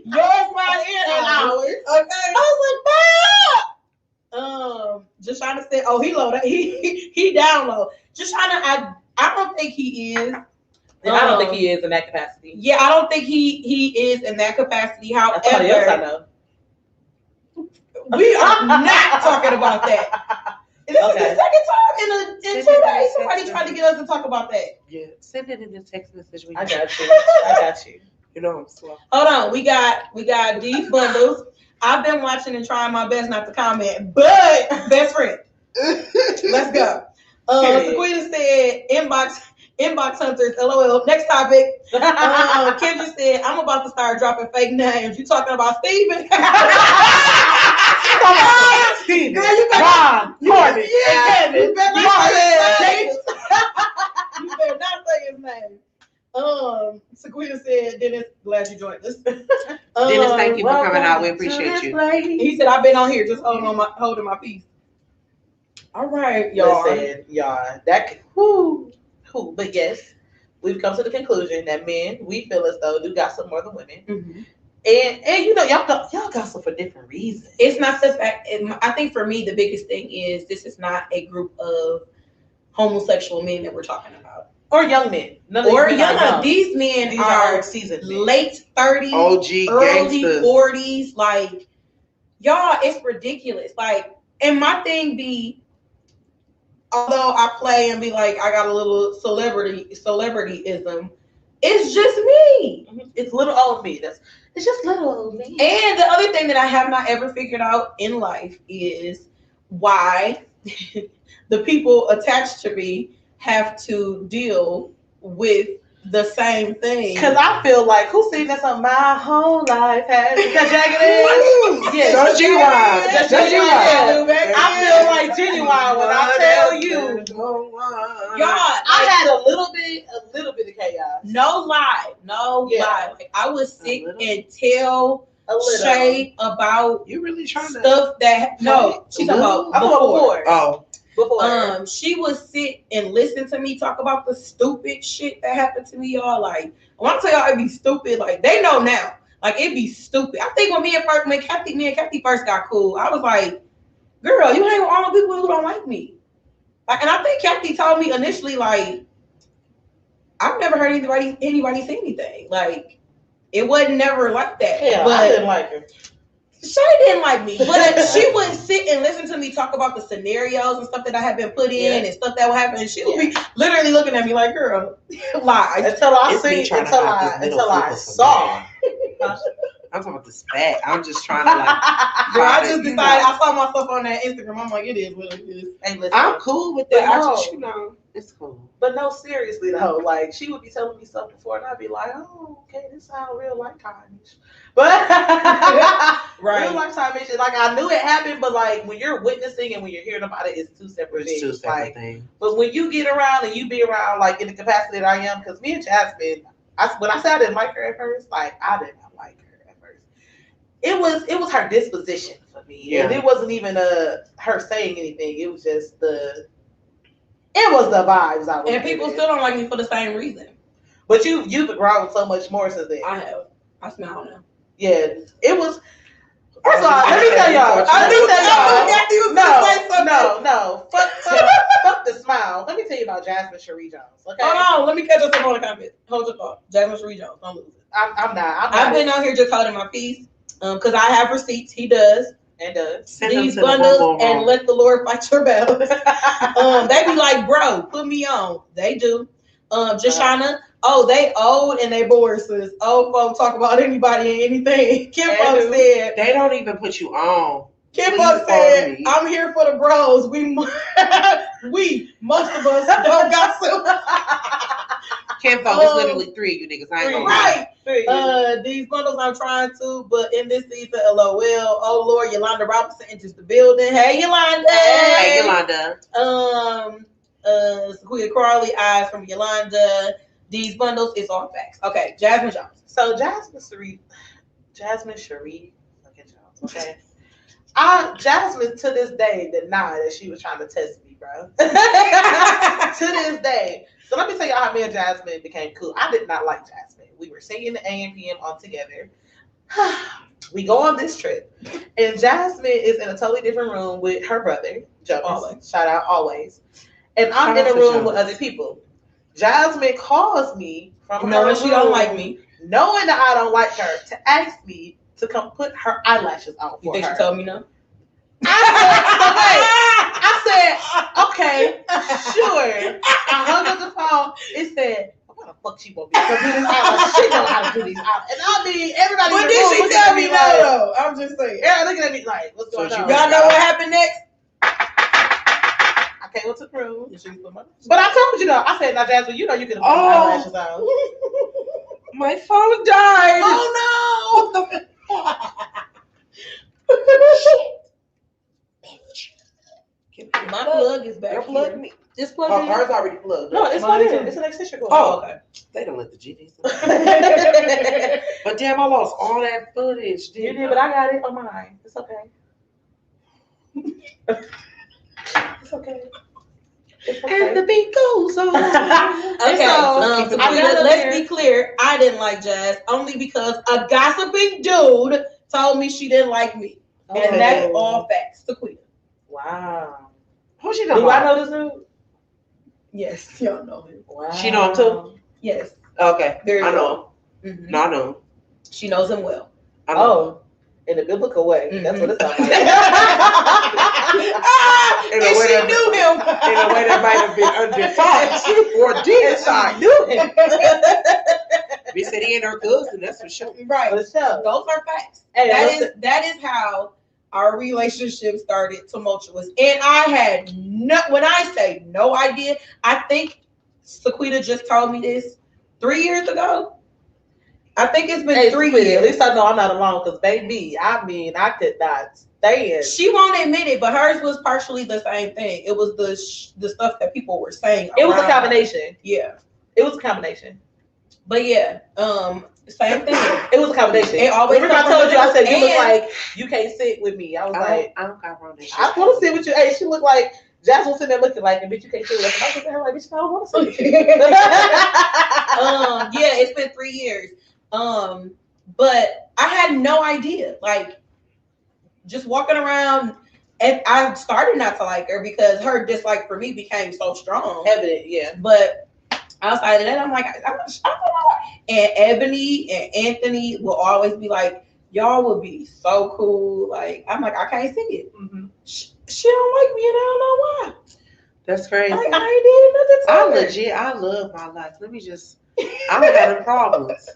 Yours, mine, and ours. Okay. I was like, just trying to say, oh, he low. He down low. Just trying to. I don't think he is. And I don't think he is in that capacity. Yeah, I don't think he is in that capacity. That's somebody else I However, know. we are not talking about that. This is the second time in 2 days somebody tried to get us to talk about that. Yeah, send it in the text message. I got you. You know I'm slow. Hold on, we got these bundles. I've been watching and trying my best not to comment, but best friend. Let's go. Sequita said inbox hunters. LOL. Next topic. Kendra said I'm about to start dropping fake names. You talking about Steven? Steven. Girl, you better, Ron. Courtney. you better not say his name. James. You better not say his name. Sequita said, Dennis, glad you joined us. Dennis, thank you for coming out. We appreciate you. He said, I've been on here just holding my peace. All right, y'all. Listen, y'all. But yes, we've come to the conclusion that men, we feel as though do gossip more than women. Mm-hmm. And you know, y'all gossip for different reasons. It's not the fact. I think for me, the biggest thing is this is not a group of homosexual men that we're talking about. Or young men. These men are seasoned men. Late 30s, OG early gangsters. 40s. Like, y'all, it's ridiculous. Like, and my thing be, although I play and be like, I got a little celebrityism, it's just me. It's little old me. It's just little old me. And the other thing that I have not ever figured out in life is why the people attached to me have to deal with the same thing. Because I feel like, who's seen this on my whole life? Has that jagged edge? Yeah, That's genuine. That's That's genuine. genuine. I feel like genuine when I tell you. Y'all, I had a little bit of chaos. no lie. Like, I would sit and tell Chae about You really trying to stuff that she's talking about before. Oh, She would sit and listen to me talk about the stupid shit that happened to me, y'all. Like, when I tell y'all it'd be stupid, like they know now. Like, it'd be stupid. I think when me and Kathy first got cool, I was like, girl, you hang with all the people who don't like me. Like, and I think Kathy told me initially, like, I've never heard anybody say anything. Like, it wasn't never like that. Yeah, but I didn't like her. Chae didn't like me, but she would sit and listen to me talk about the scenarios and stuff that I had been put in and stuff that would happen. And she would be literally looking at me like, girl, lie. Until I saw. I'm talking about the spat. I'm just trying to like. Girl, I just decided, I saw myself on that Instagram. I'm like, it is what it is. Hey, listen, I'm cool with that. It's cool. But no, seriously though, like she would be telling me stuff before, and I'd be like, "Oh, okay, this is how real lifetime is." But real lifetime is like I knew it happened, but like when you're witnessing and when you're hearing about it, it's two separate things. But when you get around and you be around, like in the capacity that I am, because me and Jasmine, when I said I didn't like her at first, like I did not like her at first. It was her disposition for me, and it wasn't even her saying anything. It was just the vibes I was. And people still don't like me for the same reason. But you've grown so much more since then. I have. I smile now. Yeah, it was. First of all, let me tell y'all. No. Fuck the smile. Let me tell you about Jasmine Cherie Jones. Okay. Hold on. Let me catch us up on the comment. Hold your thought. Jasmine Cherie Jones. Don't lose it. I'm not. I've been out here just holding my peace. Because I have receipts. He does. And does. These bundles and let the Lord fight your battles. They be like, bro, put me on. They do. Jashana, they old and they bored, sis. Old folks talk about anybody and anything. Kim Buck said they don't even put you on. Kim Buck said, I'm here for the bros. We most of us don't got to. Can't focus. It's literally 3 of you niggas. I ain't gonna lie. Right. These bundles I'm trying to, but in this season, LOL. Oh Lord, Yolanda Robinson enters the building. Hey Yolanda. Hey Yolanda. Sequia Crawley, eyes from Yolanda. These bundles is all facts. Okay, Jasmine Jones. So Jasmine Cherie. Look at y'all. Okay. Jasmine to this day denied that she was trying to test me, bro. To this day. So let me tell y'all how me and Jasmine became cool. I did not like Jasmine. We were singing the AM/PM all together. We go on this trip, and Jasmine is in a totally different room with her brother, Jonas. Always. Shout out, always. And I'm in a room with other people. Jasmine calls me from her room, she don't like me, knowing that I don't like her, to ask me to come put her eyelashes on for you think her. she told me no? I said, okay, sure. I hung up the phone. It said, what the fuck she want me to do this eyelash? She know how to do these eyelash. And I mean, everybody. But did she tell me no though? I'm just saying. Yeah, looking at me like, what's going on? Y'all know what happened next? I came up to the room. But I told you though. I said, now Jasmine, you know you can put eyelashes on. My phone died. Oh no! What the My plug is back. Your plug me. Just plug Oh, in. hers already plugged. No, it's not in. It's an extension cord. Oh, okay. They don't let the GDs. But damn, I lost all that footage. You did, but I got it on mine. It's okay. It's okay. And the beat goes on. Okay, So, let's be clear. I didn't like Jazz only because a gossiping dude told me she didn't like me. And that's all facts. Sequia. Wow. Who's she Do know? I know this dude? Yes, y'all know him. Wow. She know him too? Yes. Okay. Very I know well. him. Mm-hmm. No, I know him. She knows him well. I know Oh, in a biblical way. Mm-hmm. That's what it sounds like. In a And way she that- knew him. in a way that might have been undefined or decided. We said he ain't her cousin, that's for sure. Right. For sure. Those are facts. Hey, That is how our relationship started tumultuous. And I had when I say no idea, I think Sequita just told me this 3 years ago. I think it's been 3 years. At least I know I'm not alone, because baby, I mean, I could not stand. She won't admit it, but hers was partially the same thing. It was the stuff that people were saying. It was a around combination. her. Yeah. It was a combination. But yeah, same thing. It was a combination. It always Remember I comes told you, I said, you look and- like you can't sit with me. I was like, I don't got wrong this shit. I want to sit with you. Hey, she looked like Jasmine sitting there looking like, bitch, you can't sit with us. I was looking at her like, bitch, I don't want to sit with you. Yeah, it's been 3 years. But I had no idea. Like, just walking around, and I started not to like her because her dislike for me became so strong. Evident, yeah. But outside of that, I'm like, I don't know. And Ebony and Anthony will always be like, y'all would be so cool. Like, I'm like, I can't see it. Mm-hmm. She don't like me, and I don't know why. That's crazy. Like, I ain't did nothing to her. I love my life. I don't have any problems.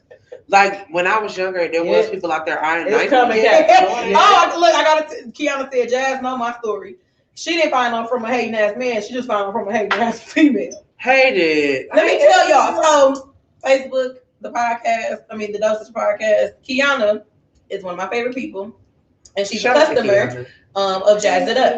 Like when I was younger, there was people out there eyeing It's nice. coming, Yeah. I gotta Kiana said, Jazz, know my story. She didn't find one from a hating ass man. She just found one from a hating ass female. Hated. Let me tell y'all. So Facebook, the Dosage Podcast. Kiana is one of my favorite people, and she's a customer of Jazz It Up.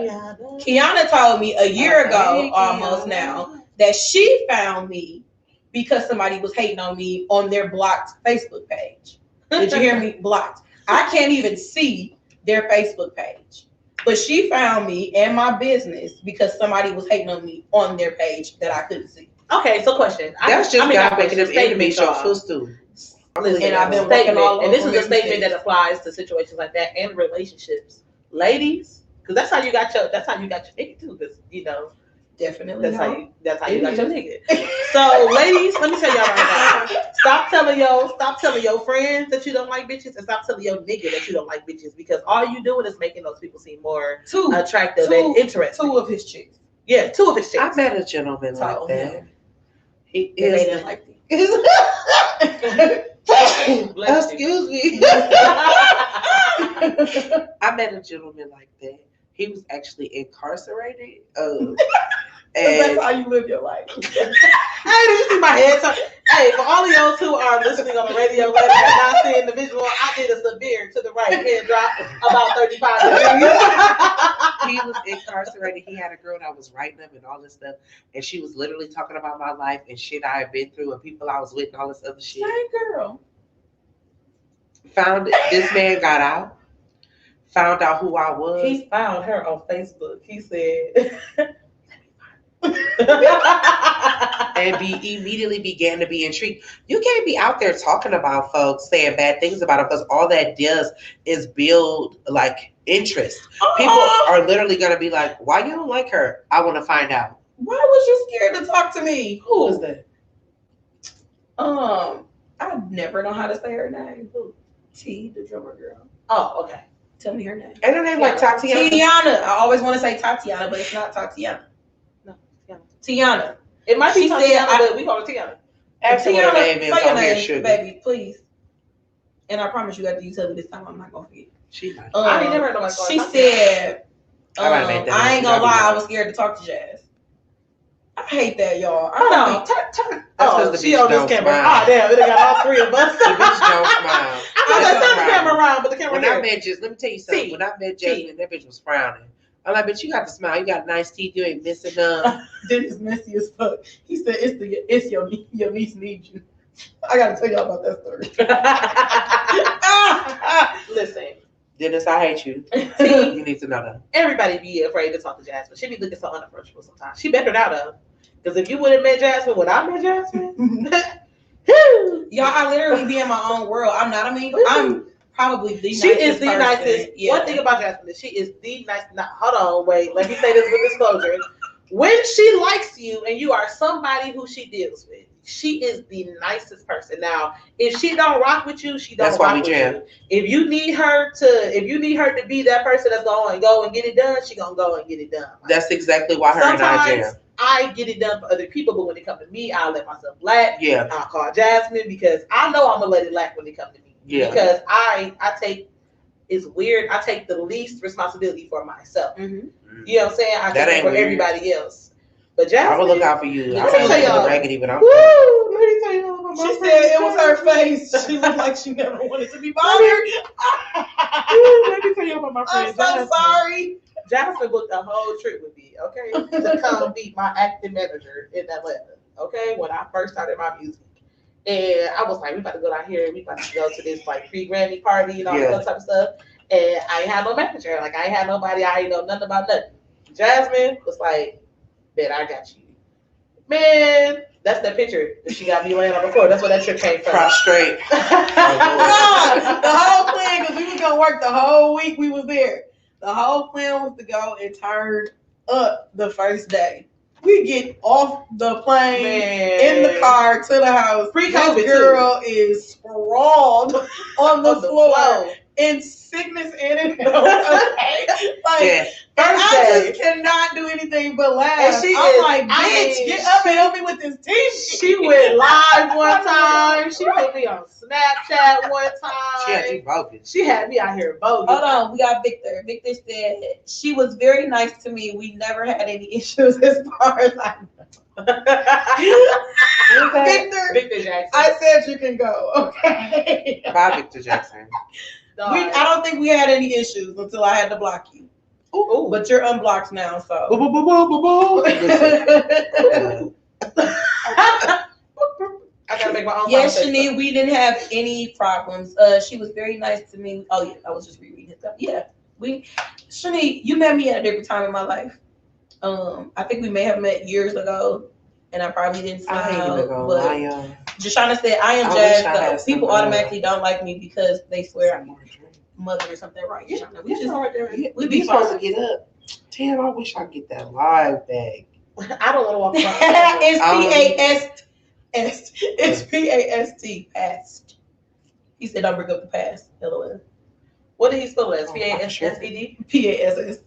Kiana told me a year ago, almost now, that she found me because somebody was hating on me on their blocked Facebook page. Did you hear me? Blocked. I can't even see their Facebook page. But she found me and my business because somebody was hating on me on their page that I couldn't see. Okay, so question. That's just God making them enemies your footstool. And I've been working all over. And this is a statement that applies to situations like that and relationships. Ladies, because that's how you got your nigga too, because definitely that's how you got your nigga. So ladies, let me tell y'all right now. Stop telling your friends that you don't like bitches, and stop telling your nigga that you don't like bitches, because all you doing is making those people seem more attractive and interesting. 2 of his chicks. Yeah, 2 of his chicks. I met a gentleman like that. He They is. didn't like me. Excuse me. I met a gentleman like that. He was actually incarcerated. That's And how you live your life. Hey, did you see my head? Hey, for all of y'all who are listening on the radio later and not seeing the visual, I did a severe to the right head drop about 35 degrees. he was incarcerated. He had a girl that was writing him and all this stuff, and she was literally talking about my life and shit I had been through and people I was with and all this other shit. Same girl. Found it. This man got out. Found out who I was. He found her on Facebook. He said, and immediately began to be intrigued. You can't be out there talking about folks, saying bad things about them, because all that does is build like interest. People are literally gonna be like, "Why you don't like her?" I want to find out. Why was you scared to talk to me? Who is that? I never know how to say her name. Who? T, the drummer girl. oh, okay. Tell me her name. Ain't her name like Tatiana? Tiana. I always want to say Tatiana, but it's not Tatiana. No, Tiana. It might be She said, Tiana, but we call her Tiana. Ask her what her name is say your on here, name, sugar. baby, please. And I promise you, after you tell me this time, I'm not gonna forget. She might. I ain't never heard nobody call her She Tatiana. said, I might make that I ain't up. gonna lie, I was scared to talk to Jazz. I hate that, y'all. I Oh, don't no. think. That's Oh, 'cause the she bitch on this don't camera. smile. Ah, damn, it done got all three of us. The bitch don't smile. I thought That's that the the camera around, but the camera When I here. met just, let me tell you something. T. When I met Jasmine, that bitch was frowning. I'm like, bitch, you got to smile. You got nice teeth. You ain't missing none. This is messy as fuck. He said, it's your niece needs you. I gotta tell y'all about that story. Listen, Dennis, I hate you. see, You need to know that. everybody be afraid to talk to Jasmine. She be looking so unapproachable sometimes. She better out of. Because if you would have met Jasmine when I met Jasmine, Y'all, I literally be in my own world. I'm not. I mean, I'm probably the she nicest is the person. nicest. Yeah. One thing about Jasmine is she is the nice. Hold on, wait. Let me say this with disclosure. When she likes you and you are somebody who she deals with, she is the nicest person. Now, if she don't rock with you, she don't That's why rock we with jam. you. If you need her to be that person that's going to go and get it done, she gonna go and get it done. That's exactly why her and I jam. I get it done for other people, but when it comes to me, I'll let myself lack. Yeah. I'll call Jasmine because I know I'm gonna let it lack when it comes to me. Yeah. Because I take, it's weird, I take the least responsibility for myself. Mm-hmm. You know what I'm saying? I That take it ain't for weird. everybody else. But Jasmine, I will look out for you. Let I me might tell look y'all. raggedy, but I'm. Woo! Let me tell you about my She friend said it was her Jasmine. face. She looked like she never wanted to be bothered. Woo, let me tell you about my I'm friend so Jasmine. sorry. Jasmine booked a whole trip with me, okay, to come be my acting manager in Atlanta, okay, when I first started my music. And I was like, we about to go down here, we about to go to this like pre-Grammy party and all that type of stuff. And I ain't had no manager, like I ain't had nobody, I ain't know nothing about nothing. Jasmine was like, man, I got you. Man, that's that picture that she got me laying on the floor. That's where that trip came from. Prostrate. God, the whole plan, because we was going to work the whole week we was there. The whole plan was to go and turn up the first day. We get off the plane, in the car, to the house. Pre-COVID, This girl is sprawled on the floor in sickness and in health. Okay? Like, Yeah. and First I day. just cannot do anything but laugh. And she I'm is- like, I bitch, mean, get up and help me with this TV. She went live one time. She put me on Snapchat one She had time. you bogus. She had me out here bogus. Hold on, we got Victor. Victor said she was very nice to me. We never had any issues as far as I know. Victor, Victor Jackson. I said you can go. Okay. Bye, Victor Jackson. I don't think we had any issues until I had to block you. Ooh. But you're unblocked now, Boo, so. boo, boo, boo, boo, boo. Listen, I gotta make my own. Yes, conversation. Shani, we didn't have any problems. She was very nice to me. Oh yeah, I was just rereading his stuff. Yeah, Shani, you met me at a different time in my life. I think we may have met years ago, and I probably didn't I ain't smile. even gonna But lie, Deshauna said, "I am I Jazz." wish I had Though. People some, automatically don't like me because they swear I'm y'all. mother or something, right? Yeah, Deshauna? We just right there. we We be supposed fine. to get up. Damn, I wish I could get that live back. I don't want to walk around. It's PAST. It's PAST. Past. He said, "Don't bring up the past." LOL. What did he spell it as? Oh, PASSED? PASS.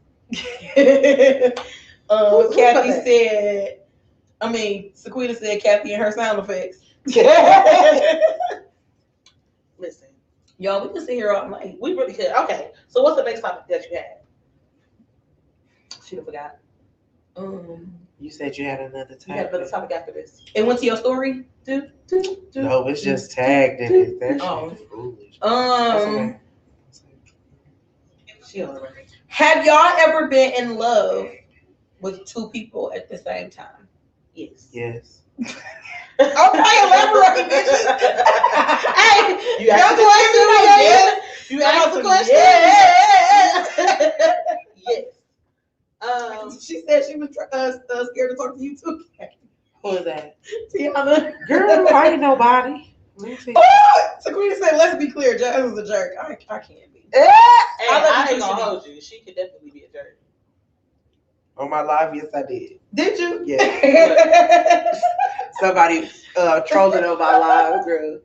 Who Kathy put that? said, Sequita said Kathy and her sound effects. Listen, Y'all, we can sit here all night. we really could. Okay, so what's the next topic that you had? She forgot. You said you had another You got another topic. topic after this. It went to your story. No, it's just tagged in it. That shit is foolish. That's okay. She on the record. Have y'all ever been in love with two people at the same time? Yes. Yes. Okay, elaborate, bitches. Hey, You asked the question. Yes. You asked the question. Yes. She said she was scared to talk to you too. Who is that? Tiana. Girl, I ain't nobody. Oh, Saquita said, let's be clear, Jazz is a jerk. I can't be. Hey, I ain't gonna Shanique. hold you. She could definitely be a jerk. On my live, yes, I did. Did you? Yeah. Somebody trolling on my live, girl.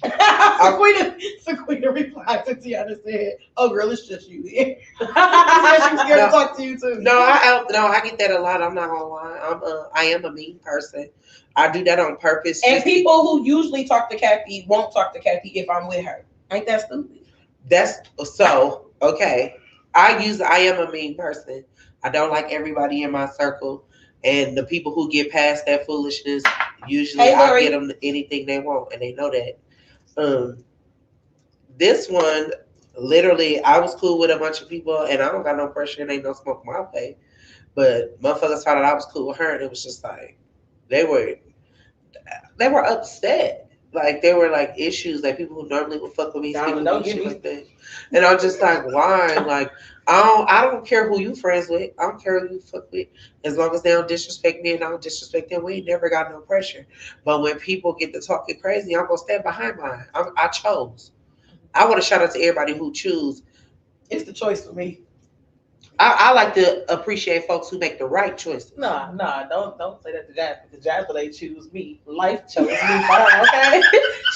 Saquita replied to Tiana said, "Oh, girl, it's just you." She said she was scared to talk to you too. No, I get that a lot. I'm not gonna lie. I am a mean person. I do that on purpose. And people who usually talk to Kathy won't talk to Kathy if I'm with her. Ain't that stupid? That's so okay. I am a mean person. I don't like everybody in my circle, and the people who get past that foolishness, usually I get them anything they want, and they know that. This one, literally, I was cool with a bunch of people, and I don't got no pressure, and ain't no smoke my way. But motherfuckers found out I was cool with her, and it was just like they were upset. Like there were like issues, like people who normally would fuck with me, Don't shit like that. And I'm just like, why? Like I don't care who you friends with. I don't care who you fuck with. As long as they don't disrespect me and I don't disrespect them, we ain't never got no pressure. But when people get to talking crazy, I'm gonna stand behind mine. I chose. I want to shout out to everybody who choose. It's the choice for me. I like to appreciate folks who make the right choices. No, don't say that to Jasmine. Because Jasmine ain't choose me. Life chose me for her, okay?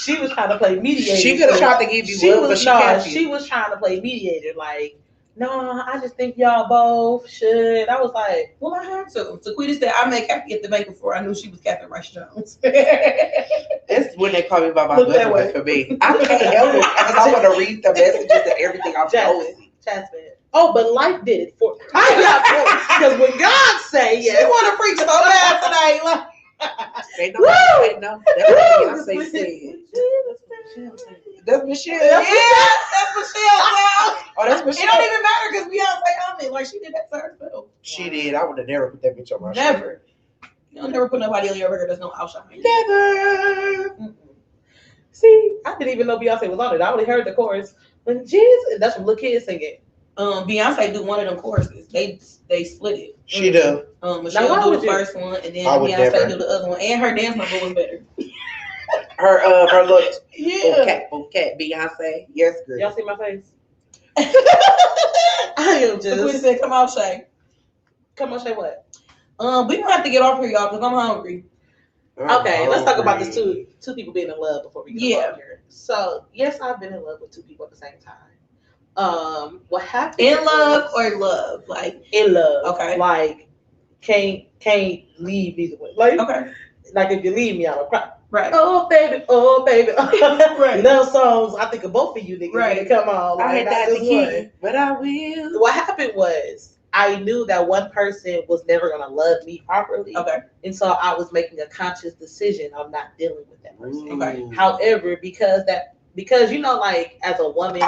She was trying to play mediator. She could have tried to give you love, but she was trying to play mediator. Like, no, I just think y'all both should. I was like, well, I had to. Saquita said I made Kathy get the bank before I knew she was Catherine Rice Jones. It's when they call me by my Look good name for me. I can't help it because I want to read the messages and everything I'm posting. Jasmine. Oh, but life did it for because when God say yes, you want to preach so bad tonight. Like, they know. That's what Beyonce said. That's Michelle. Yeah, that's Michelle. Oh, that's Michelle. It don't even matter because Beyonce on it. Like she did that to herself. She did. I would have never put that bitch on my show. Never. You'll never put nobody on your record that's no outshine. Never. Mm-mm. See, I didn't even know Beyonce was on it. I only heard the chorus. When Jesus, that's from little kids singing. Beyonce do one of them choruses. They split it. She do. Michelle do the first one, and then Beyonce do the other one. And her dance number was better. Her look. Yeah. Okay, Beyonce. Yes, girl. Y'all see my face? I am just. So we said, "Come on, Chae. Come on, Chae, what? We gonna have to get off here, y'all, because I'm hungry." Okay, let's talk about this two people being in love before we get off here. So yes, I've been in love with two people at the same time. What happened? In love or love? Like in love. Okay. Like can't leave either way. Like okay. Like if you leave me, I'll cry. Right. Oh baby. Right. Love songs. I think of both of you niggas. Right. Come on. I Like, hate that key, but I will. What happened was I knew that one person was never gonna love me properly. Okay. And so I was making a conscious decision of not dealing with that person. Ooh. Okay. However, because you know, like as a woman,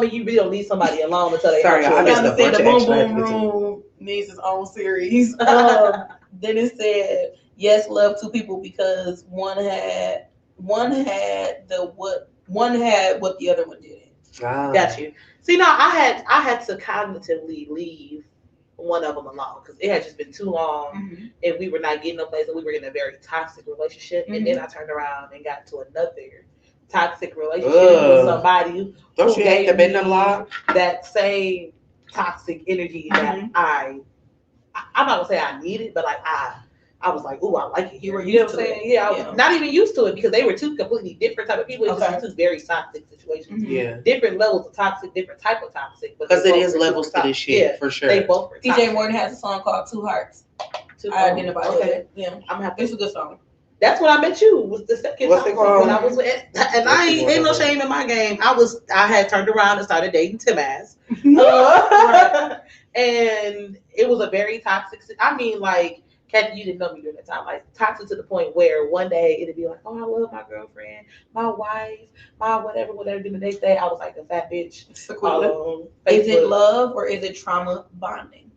you really don't leave somebody alone until they Sorry, I missed the boom boom extra room needs its own series. Then it said, yes, love two people because one had what the other one didn't. Got you. See, now I had to cognitively leave one of them alone because it had just been too long, and we were not getting no place, and we were in a very toxic relationship. And then I turned around and got to another toxic relationship with somebody. Don't you hate to bend them lock? That same toxic energy that I'm not gonna say I needed, but like I was like, ooh, I like it. You know what I'm saying? Yeah, I was not even used to it because they were two completely different type of people. It was just two very toxic situations. Yeah. Different levels of toxic, different type of toxic. Because it is levels to this shit, for sure. They both were toxic. DJ Morton has a song called Two Hearts. I identify with it. Yeah. I'm gonna have It's a good song. That's when I met you. Was the second What's time it called? when I was with, and I ain't no shame in my game. I had turned around and started dating Tim ass, right. And it was a very toxic. I mean, like, Kathy, you didn't know me during that time. Like, toxic to the point where one day it'd be like, oh, I love my girlfriend, my wife, my whatever. Then the next day I was like a fat bitch. Is it love or is it trauma bonding?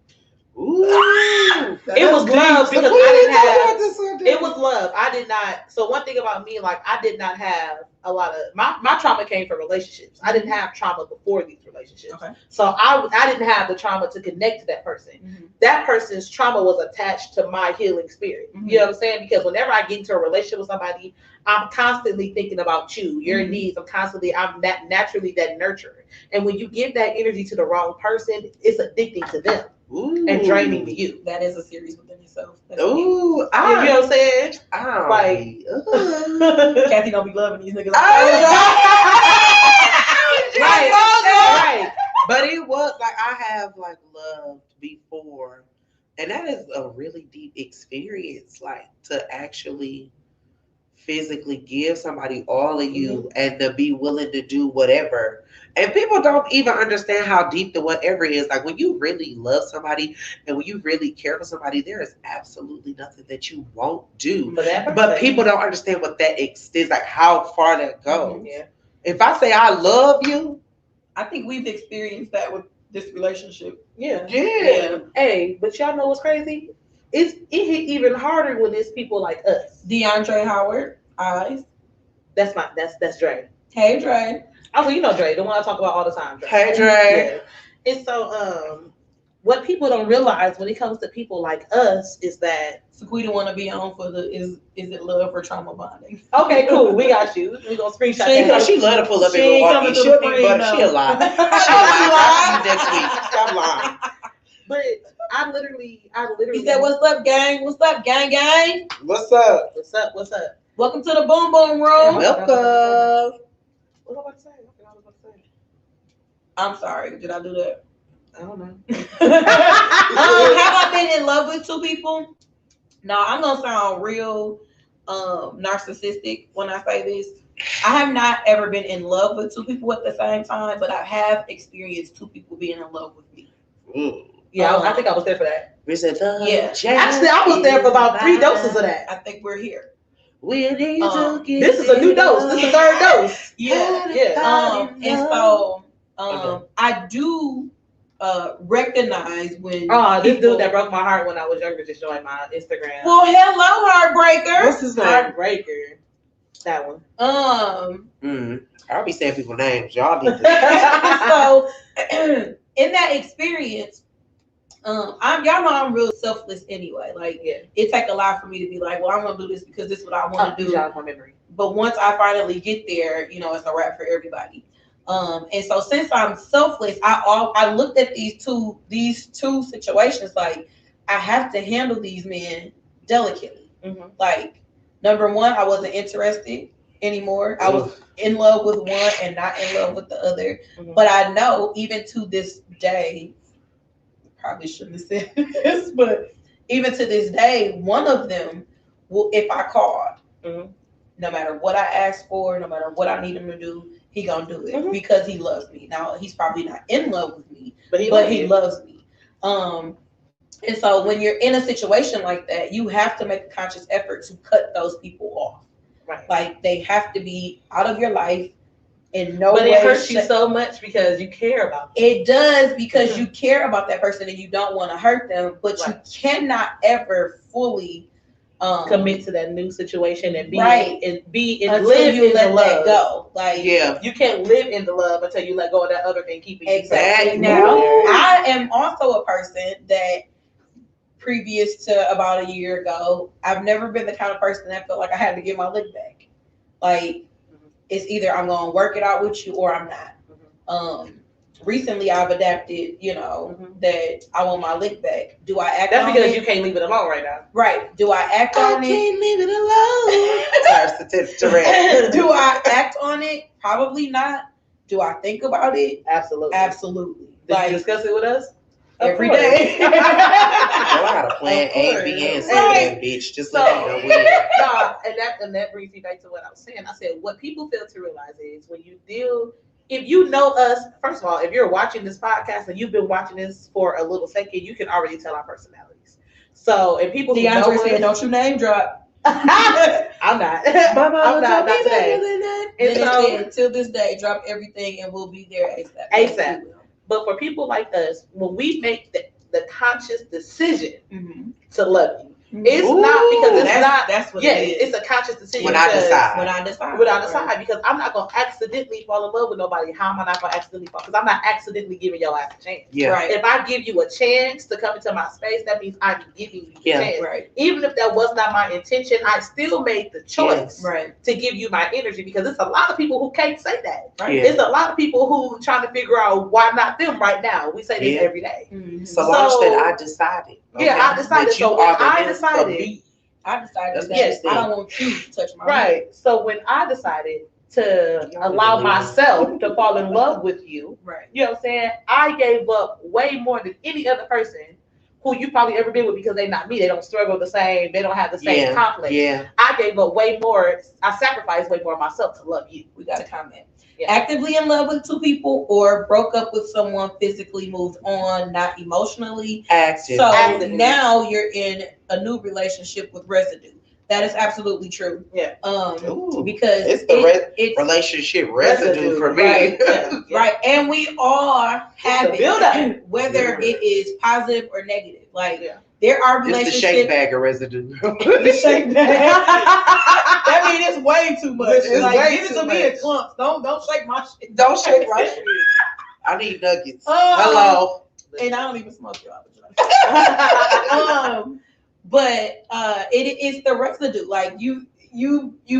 Ooh, it was love because I didn't have. It was love. I did not. So one thing about me, like, I did not have a lot of my trauma came from relationships. I didn't have trauma before these relationships. Okay. So I didn't have the trauma to connect to that person. Mm-hmm. That person's trauma was attached to my healing spirit. Mm-hmm. You know what I'm saying? Because whenever I get into a relationship with somebody, I'm constantly thinking about you, your mm-hmm. needs. I'm that naturally that nurturer. And when you give that energy to the wrong person, it's addicting to them. Ooh. And draining to you. That is a series within itself. Ooh, you know what I'm saying? Kathy don't be loving these niggas. Right. But it was like I have like loved before, and that is a really deep experience. Like to actually physically give somebody all of you mm-hmm. and to be willing to do whatever. And people don't even understand how deep the whatever is. Like when you really love somebody and when you really care for somebody, there is absolutely nothing that you won't do. But people don't understand what that extends, like how far that goes. Mm-hmm, yeah. If I say I love you, I think we've experienced that with this relationship. Yeah. Hey, but y'all know what's crazy? It hit even harder when it's people like us. DeAndre Howard, eyes. That's Dre. Hey, Dre. Oh, you know Dre, the one I talk about all the time. Dre. Hey, Dre. Yeah. And so, what people don't realize when it comes to people like us is that Sequita want to be on for the is it love or trauma bonding? Okay, cool. We got you. We gonna screenshot that. She love to pull up in Milwaukee. She a lie. Next week. Stop lying. But I literally. He said, "What's up, gang? What's up, gang? What's up? What's up? Welcome to the Boom Boom Room. Welcome." What was I about to say? I'm sorry. Did I do that? I don't know. Have I been in love with two people? No, I'm gonna sound real narcissistic when I say this. I have not ever been in love with two people at the same time, but I have experienced two people being in love with me. Yeah, I think I was there for that. Yeah, actually, I was there for about 3 doses of that. I think we're here. This is a new dose. This is the third dose. Yeah. And so I do recognize when this dude that broke my heart when I was younger just joined my Instagram. Well, hello, Heartbreaker. What's his name? Heartbreaker. That one. I'll be saying people's names. Y'all need to. So in that experience, y'all know I'm real selfless anyway. Like it take a lot for me to be like, well, I'm gonna do this because this is what I want to do. My memory. But once I finally get there, it's a wrap for everybody. And so since I'm selfless, I looked at these two situations like I have to handle these men delicately. Mm-hmm. Like number one, I wasn't interested anymore. I was in love with one and not in love with the other. Mm-hmm. But I know even to this day, probably shouldn't have said this, but even to this day, one of them will, if I called, mm-hmm. no matter what I ask for, no matter what I need him to do, he gonna do it mm-hmm. because he loves me. Now he's probably not in love with me, but he loves me. And so when you're in a situation like that, you have to make a conscious effort to cut those people off. Right. Like they have to be out of your life in no way. But it hurts you so much because you care about them. It does because mm-hmm. you care about that person and you don't want to hurt them, but you cannot ever fully commit to that new situation and live in the love. Go. Like you can't live in the love until you let go of that other thing keeping you exactly. Now I am also a person that previous to about a year ago, I've never been the kind of person that felt like I had to get my lick back. Like mm-hmm. it's either I'm gonna work it out with you or I'm not. Mm-hmm. Recently I've adapted, mm-hmm. that I want my lick back. Do I act That's on because it? You can't leave it alone right now. Right. Do I act on it? I can't leave it alone. Do I act on it? Probably not. Do I think about it? Absolutely. Absolutely. Did you discuss it with us? every day. Well, I got a plan A, B, and C, Right. bitch. Just So, let me know when. no, and that brings me back to what I was saying. I said what people fail to realize is when you deal, if you know us, first of all, if you're watching this podcast and you've been watching this for a little second, you can already tell our personalities. So, and people who know DeAndre us, said, "Don't you name drop." I'm not. I'm not today. And And so, said, till this day, drop everything and we'll be there ASAP. ASAP. But for people like us, when we make the conscious decision Mm-hmm. to love you, it's not because it's not. That's what Yeah, it is. it's a conscious decision. When I decide. When I decide. When I decide, because I'm not gonna accidentally fall in love with nobody. How am I not gonna accidentally fall? Because I'm not accidentally giving your ass a chance. Yeah. Right. If I give you a chance to come into my space, that means I'm giving you a chance. Right. Even if that was not my intention, I still made the choice Right. to give you my energy, because it's a lot of people who can't say that. Right. Yeah. It's a lot of people who trying to figure out why not them right now. We say this every day. Mm-hmm. So long that I decided. Yeah, I decided. That you So when are the I man decided, for me. I decided Yes. that I don't want you to touch my right. So when I decided to allow myself to fall in love with you, Right. you know what I'm saying? I gave up way more than any other person who you probably ever been with, because they're not me. They don't struggle the same. They don't have the same conflict. Yeah. I gave up way more. I sacrificed way more of myself to love you. We got a comment. Yeah. Actively in love with two people or broke up with someone, physically moved on, not emotionally. Active. So Actively. now you're in a new relationship with residue. That is absolutely true. Yeah. Ooh, Because it's the it's relationship residue for me. Right. Yeah. right. And we all have It's a build-up. whether it is positive or negative. Like Yeah. there are It's the relationships. shake bag of residue. The shake bag. That means it's way too much. It's like way give it too to me in much. clumps. Don't shake my shit. Don't shake my shit. I need nuggets. Oh. Hello. And I don't even smoke y'all. But it is the residue. Like you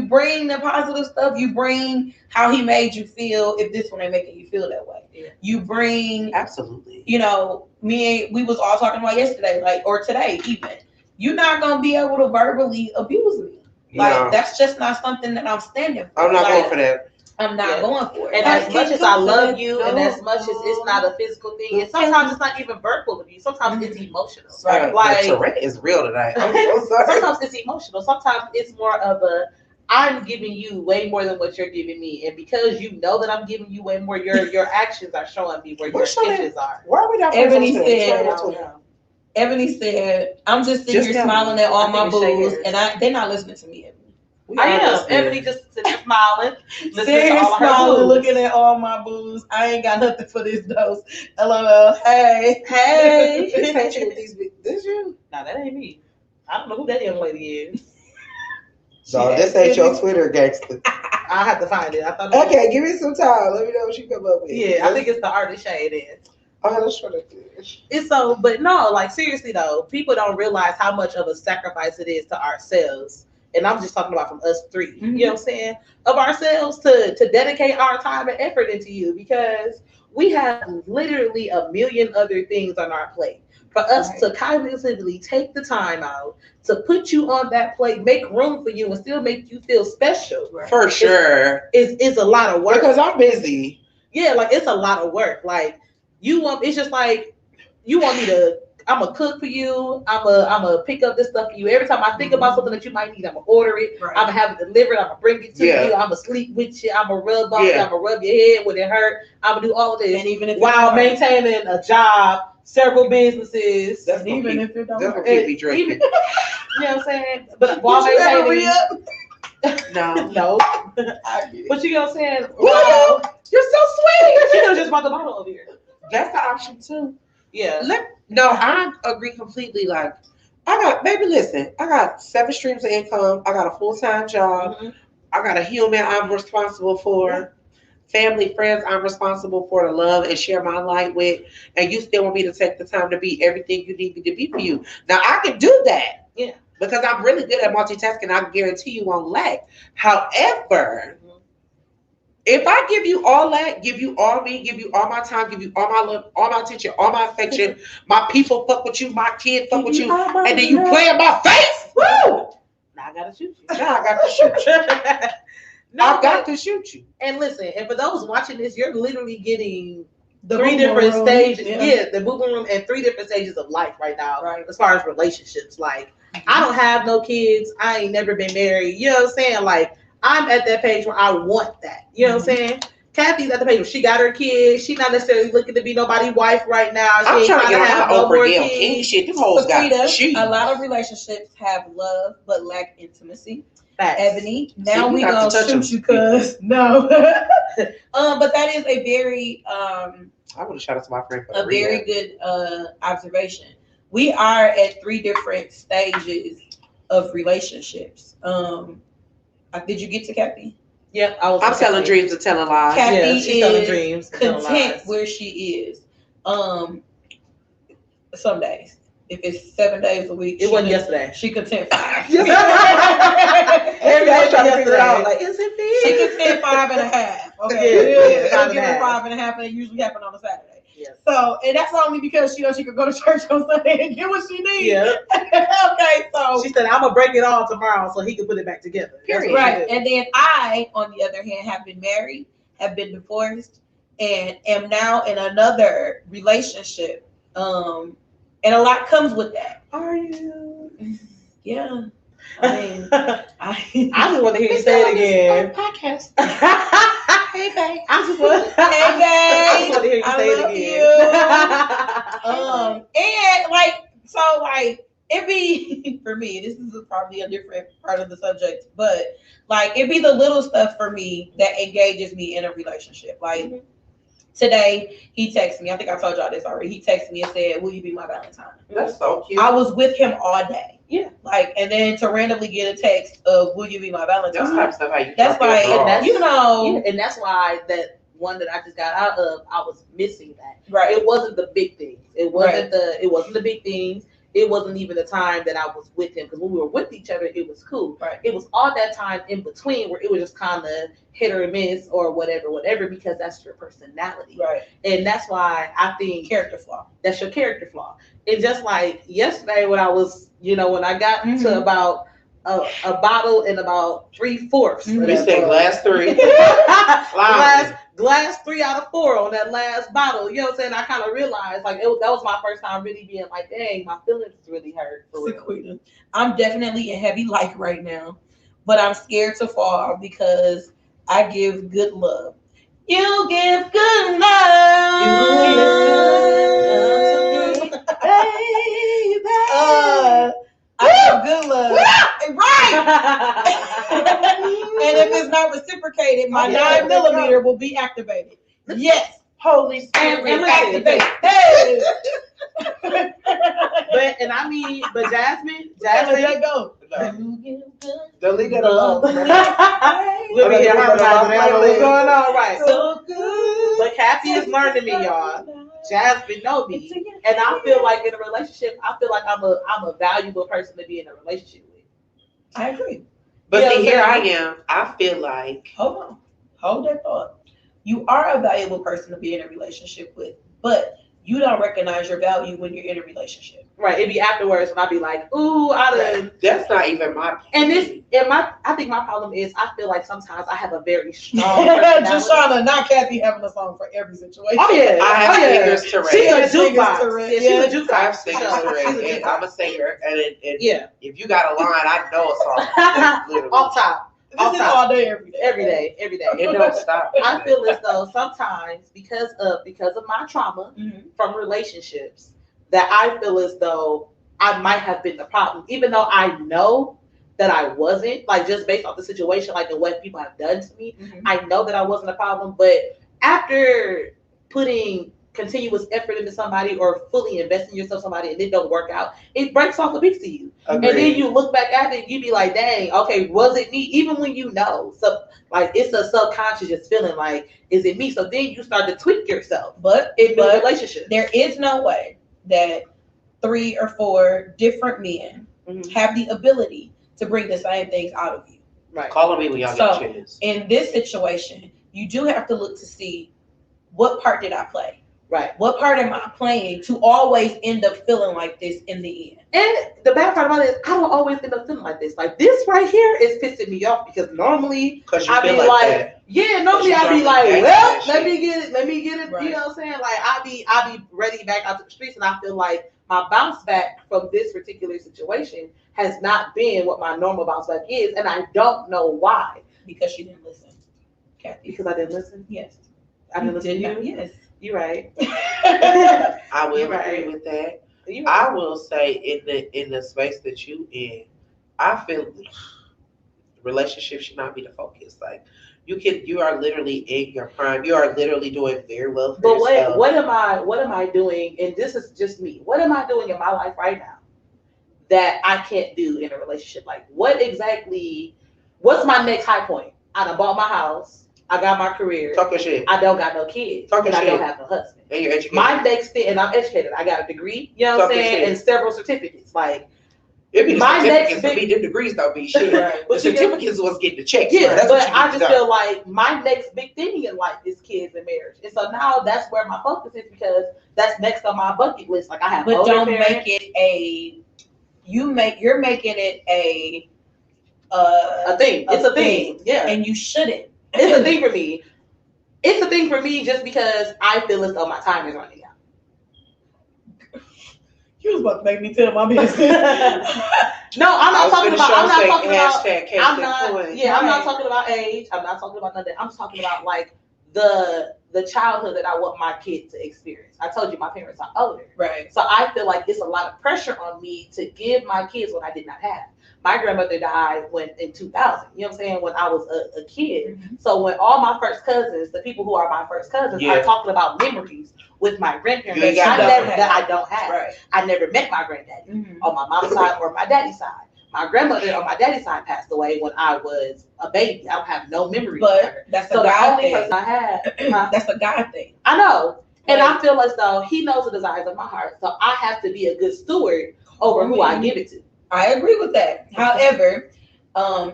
bring the positive stuff. You bring how he made you feel. If this one ain't making you feel that way, Yeah. you bring. Absolutely. You know, we was all talking about yesterday, like or today even. You're not gonna be able to verbally abuse me. Like No. that's just not something that I'm standing for. I'm not Like, going for that. I'm not going for it. And Like, as much as I love you, and as much as it's not a physical thing, and sometimes it's not even verbal of you. Sometimes it's emotional. Right. Like Tourette is real tonight. I'm so sorry. sometimes it's emotional. Sometimes it's more of a I'm giving you way more than what you're giving me, and because you know that I'm giving you way more, your actions are showing me where your What's your intentions are. Why are we not Ebony friends on Twitter? said- What's going on? Ebony said, "I'm just sitting Just here tell me. smiling at all I my think it's booze, shakers. and they're not listening to me." Ebony. We I am. understand. Ebony just sitting there smiling, listening Sitting to here all of her smiling, booze. looking at all my booze. I ain't got nothing for this dose. LOL. Hey, hey. This ain't you with these big. This you? Nah, that ain't me. I don't know who that young lady is. So this ain't your Twitter gangster. I'll have to find it. I thought. Okay, give me some time. Let me know what you come up with. Yeah, I think it's the artist Chae. It is. Oh, that's what it is. It's so, but no, like seriously though, people don't realize how much of a sacrifice it is to ourselves. And I'm just talking about from us three. Mm-hmm. You know what I'm saying? Of ourselves to dedicate our time and effort into you, because we have literally a million other things on our plate. For us to cognitively take the time out to put you on that plate, make room for you, and still make you feel special. For sure. Is a lot of work. Because I'm busy. Yeah, like it's a lot of work. Like it's just like you want me to. I'm gonna cook for you. I'm gonna pick up this stuff for you. Every time I think about something that you might need, I'm gonna order it. Right. I'm gonna have it delivered. I'm gonna bring it to you. I'm gonna sleep with you. I'm gonna rub on you. I'm gonna rub your head when it hurt. I'm gonna do all of this. And even if while maintaining a job, several businesses. That's even if it don't That's work. gonna keep me drinking. You know what I'm saying? But while maintaining. No. No. I get it. But you know what I'm saying? Well, you're so sweet. She could have just brought the bottle over here. That's the option too. Yeah. No, I agree completely. Like, baby, listen, I got 7 streams of income. I got a full-time job. Mm-hmm. I got a human I'm responsible for. Family, friends I'm responsible for to love and share my light with. And you still want me to take the time to be everything you need me to be for you. Now, I can do that. Yeah. Because I'm really good at multitasking. I guarantee you won't lack. However, if I give you all that, give you all me, give you all my time, give you all my love, all my attention, all my affection, my people fuck with you, my kids fuck with you, and then you play in my face, woo! Now I gotta shoot you. Now I got to shoot you. I got to shoot you. And listen, and for those watching this, you're literally getting three different room. stages. Yeah. Yeah, the moving room and 3 different stages of life right now. Right. As far as relationships, like I don't have no kids. I ain't never been married. You know what I'm saying? Like I'm at that page where I want that. You know what I'm saying? Kathy's at the page where she got her kids. She's not necessarily looking to be nobody's wife right now. She I'm ain't trying to get have on no more Oprah Gail kids. King shit. Them hoes got Saquita, cheese. a lot of relationships have love but lack intimacy. Facts. Ebony, now See, we you got gonna to touch shoot 'em. you, cuz no. But that is a very I would have shot it to my friend. For a very good observation. We are at 3 different stages of relationships. Did you get to Kathy? Yeah, I'm telling dreams and telling lies. Kathy Yeah, she's telling is dreams. and telling content lies. where she is. Some days. If it's 7 days a week, It wasn't yesterday. She content 5. Every day Every trying to figure it out. yesterday. Like, is it me? She content 5.5. Okay, Yeah, she'll 5.5. give her 5.5, and it usually happen on a Saturday. Yes. So, and that's only because she knows she could go to church on Sunday and get what she needs. Yeah. Okay, so She said, I'm going to break it all tomorrow so he can put it back together. That's Period. what she right. did. And then I, on the other hand, have been married, have been divorced, and am now in another relationship. And a lot comes with that. Are you? Yeah. I mean, I just want to hear you say it again. Podcast. Hey, babe. I just want Hey, to hear you I say love it again. And like it be for me, this is probably a different part of the subject, but like it be the little stuff for me that engages me in a relationship. Like today, he texted me. I think I told y'all this already. He texted me and said, "Will you be my Valentine?" That's so cute. I was with him all day. Yeah. Like, and then to randomly get a text of, "Will you be my Valentine?" That's the type of stuff how you That's drop your like, drawers. you know, And that's why that one that I just got out of, I was missing that. right. It wasn't the big things. It wasn't the big things. It wasn't even the time that I was with him, because when we were with each other, it was cool. Right. It was all that time in between where it was just kind of hit or miss or whatever, because that's your personality. Right. And that's why I think Character flaw. that's your character flaw. And just like yesterday when I was, when I got to about a bottle and about 3/4. Mhm. We say glass 3. glass 3 out of 4 on that last bottle. You know what I'm saying? I kind of realized that was my first time really being like, dang, my feelings really hurt. For real. Saquita, I'm definitely a heavy like right now, but I'm scared to fall because I give good love. You give good love. I give good love. Right. And if it's not reciprocated, my 9mm will be activated. Yes. Holy Spirit. And Activate. Hey. but Jasmine, Let go. Delete that love. alone. We'll be here harmonizing. Like, What's going on, right? So good. But Kathy is learning me, y'all. Jasmine know me, and I feel like in a relationship, I feel like I'm a valuable person to be in a relationship with. I agree. But Yeah, see, here yeah. I am. I feel like Hold on. Hold that thought. You are a valuable person to be in a relationship with, but you don't recognize your value when you're in a relationship. Right. It'd be afterwards when I'd be like, ooh, I done. that's not even my And I think my problem is I feel like sometimes I have a very strong personality. Just trying to not Kathy having a song for every situation. Oh yeah. I have fingers to She's read. a jukebox. Fingers to Yeah, she's a read. jukebox. I have singers So, to read, she's a and I'm a singer, and Yeah. if you got a line, I know a song. Literally. Off top. This is all day, every day. Every day. It don't stop. I feel as though sometimes because of my trauma Mhm. from relationships, that I feel as though I might have been the problem, even though I know that I wasn't, like just based off the situation, like and what people have done to me. Mhm. I know that I wasn't a problem, but after putting continuous effort into somebody or fully investing yourself in somebody and it don't work out, it breaks off a piece of you. Agreed. And then you look back at it, you be like, dang, okay, was it me? Even when you know, so like it's a subconscious just feeling like, is it me? So then you start to tweak yourself in new relationships. There is no way that 3 or 4 different men Mhm. have the ability to bring the same things out of you. Right. Calling me when y'all So, get chance. In this situation, you do have to look to see what part did I play? Right. What part am I playing to always end up feeling like this in the end? And the bad part about it is I don't always end up feeling like this. Like this right here is pissing me off because normally Because you I feel be like like, that. Yeah, normally But you I'd be don't like, react to well, that let shit. me get it. Right. You know what I'm saying? Like I be ready back out to the streets, and I feel like my bounce back from this particular situation has not been what my normal bounce back is, and I don't know why. Because she didn't listen, Kathy. Because I didn't listen. Yes. I didn't listen to you. Not, yes. You're right. I will You're agree right. with that. You're right. I will say in the space that you in, I feel relationships should not be the focus. Like you are literally in your prime. You are literally doing very well for But yourself. what am I doing? And this is just me. What am I doing in my life right now that I can't do in a relationship? Like what exactly? What's my next high point? I done bought my house. I got my career. Talk your shit. I don't got no kids. Talk your and I don't shit. have no husband. And you're educated. My next thing, and I'm educated. I got a degree. You know what I'm Talk your saying? shit. And several certificates. Like It be the my certificates next to big- me. Them degrees don't be shit. Right. The certificates was getting the checks. yeah, bro. That's but what you I need to just know. feel like my next big thing in life is kids and marriage. And so now that's where my focus is because that's next on my bucket list. Like I have But older don't parents. make it you're making it a thing. It's a thing. Yeah. and you shouldn't. It's a thing for me. It's a thing for me just because I feel as though my time is running out. You was about to make me tell my business. No, I'm not talking about. I'm not talking about. hashtag case I'm in not. point. Yeah, I'm not Right. talking about age. I'm not talking about nothing. I'm talking about like the childhood that I want my kid to experience. I told you my parents are older, Right. so I feel like it's a lot of pressure on me to give my kids what I did not have. My grandmother died in 2000. You know what I'm saying? When I was a kid. Mhm. So when all my first cousins, the people who are my first cousins, Yeah. are talking about memories with my grandparents You ain't got nothing. that I don't have. Right. I never met my granddaddy Mhm. on my mom's side or my daddy's side. My grandmother on my daddy's side passed away when I was a baby. I don't have no memories of But her. that's So a the God only thing. person I had, huh? That's a God thing. I know. And Like- I feel as though he knows the desires of my heart. So I have to be a good steward over who I give it to. I agree with that. However,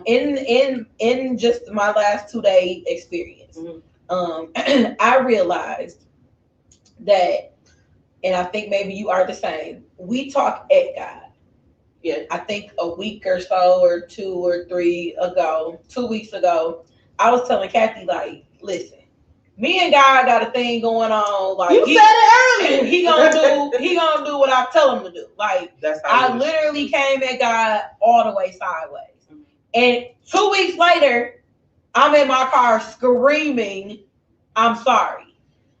in just my last 2-day experience, I realized that, and I think maybe you are the same. We talk at God. Yeah. I think a week or so, or 2 or 3 ago, 2 weeks ago, I was telling Kathy, like, listen, me and God got a thing going on. Like You said it earlier. he gonna do what I tell him to do. Like That's how I literally came at God all the way sideways. And 2 weeks later, I'm in my car screaming, I'm sorry.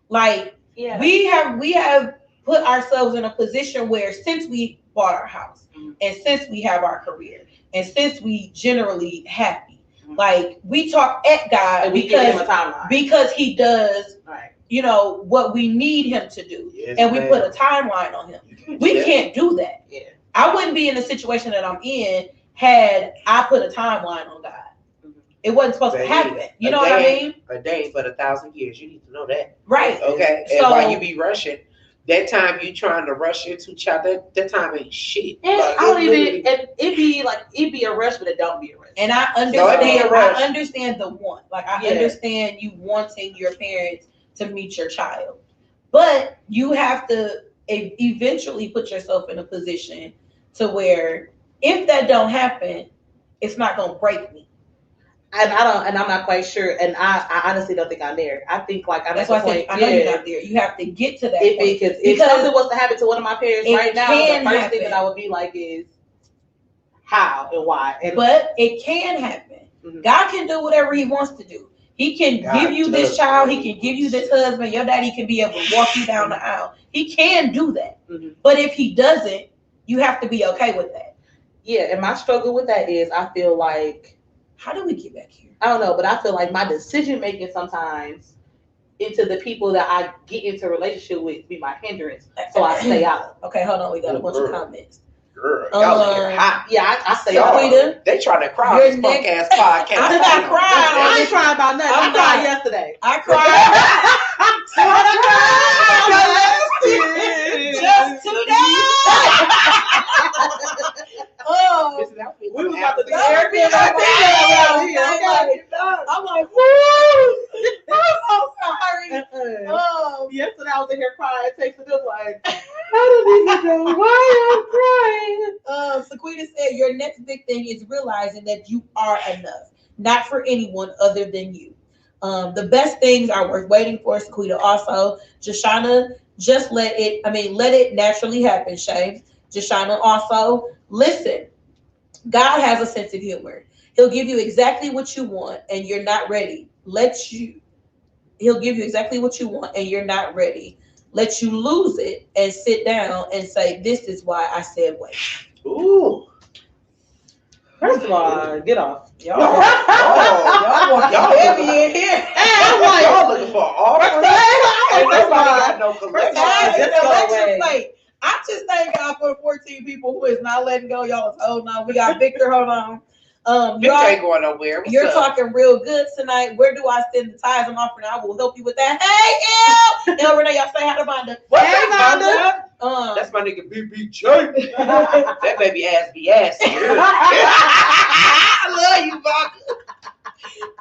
Like Yeah. we have put ourselves in a position where since we bought our house and since we have our career and since we generally happy, like we talk at God And we give him a timeline. because he does, Right. you know, what we need him to do. Yes, And we ma'am. put a timeline on him. We can't do that. Yeah. I wouldn't be in the situation that I'm in had I put a timeline on God. It wasn't supposed to happen. You know what I mean? A day but 1,000 years. You need to know that. Right. Okay. And So- while you be rushing, that time you trying to rush into child, that time ain't shit. And Like, I don't it even. literally- And it be a rush, but it don't be a rush. And I No, it be a understand. rush. I understand the want. Like I Yeah. understand you wanting your parents to meet your child, but you have to eventually put yourself in a position to where if that don't happen, it's not gonna break me. And I'm not quite sure. And I honestly don't think I'm there. I think like I'm That's at why the I point. said I know you're not there. You have to get to that point. If Because something was to happen to one of my parents it right now, can the first thing happen. that I would be like is how and why. And But it can happen. Mhm. God can do whatever he wants to do. He can God give you this does. child. He can give you this husband. Your daddy can be able to walk you down the aisle. He can do that. Mhm. But if he doesn't, you have to be okay with that. yeah, and my struggle with that is I feel like How do we get back here? I don't know, but I feel like my decision making sometimes into the people that I get into relationship with be my hindrance, so I stay out. Okay, hold on. We got a bunch of comments. Girl, y'all in here hot. Yeah, I stay So out. we done- They trying to cry Your on this next- punk ass podcast. I'm not crying. I ain't crying about nothing. I'm I cried not. yesterday. I cried just today. Oh, This is how we We was gonna about to have do everything around here, okay? I'm like, woo! I'm so sorry. Oh, Yesterday I was in here crying, texting them like, I don't even know why I'm crying. Sequita said your next big thing is realizing that you are enough, not for anyone other than you. The best things are worth waiting for. Sequita also. Jashana, let it naturally happen, Chae. Jashana also, listen, God has a sense of humor. He'll give you exactly what you want and you're not ready. He'll give you exactly what you want and you're not ready. Let you lose it and sit down and say, this is why I said wait. Ooh. First of all, get off. Y'all heavy in here. Hey, I'm like, y'all looking for all the I just thank God for the 14 people who is not letting go. Y'all is holding on. We got Victor, hold on. Victor ain't going nowhere. You're talking real good tonight. Where do I send the tithes and offering? I will help you with that. Hey, El Renee, y'all say hi to Vonda. Hey, Vonda. That's my nigga BB That baby ass be ass. I love you,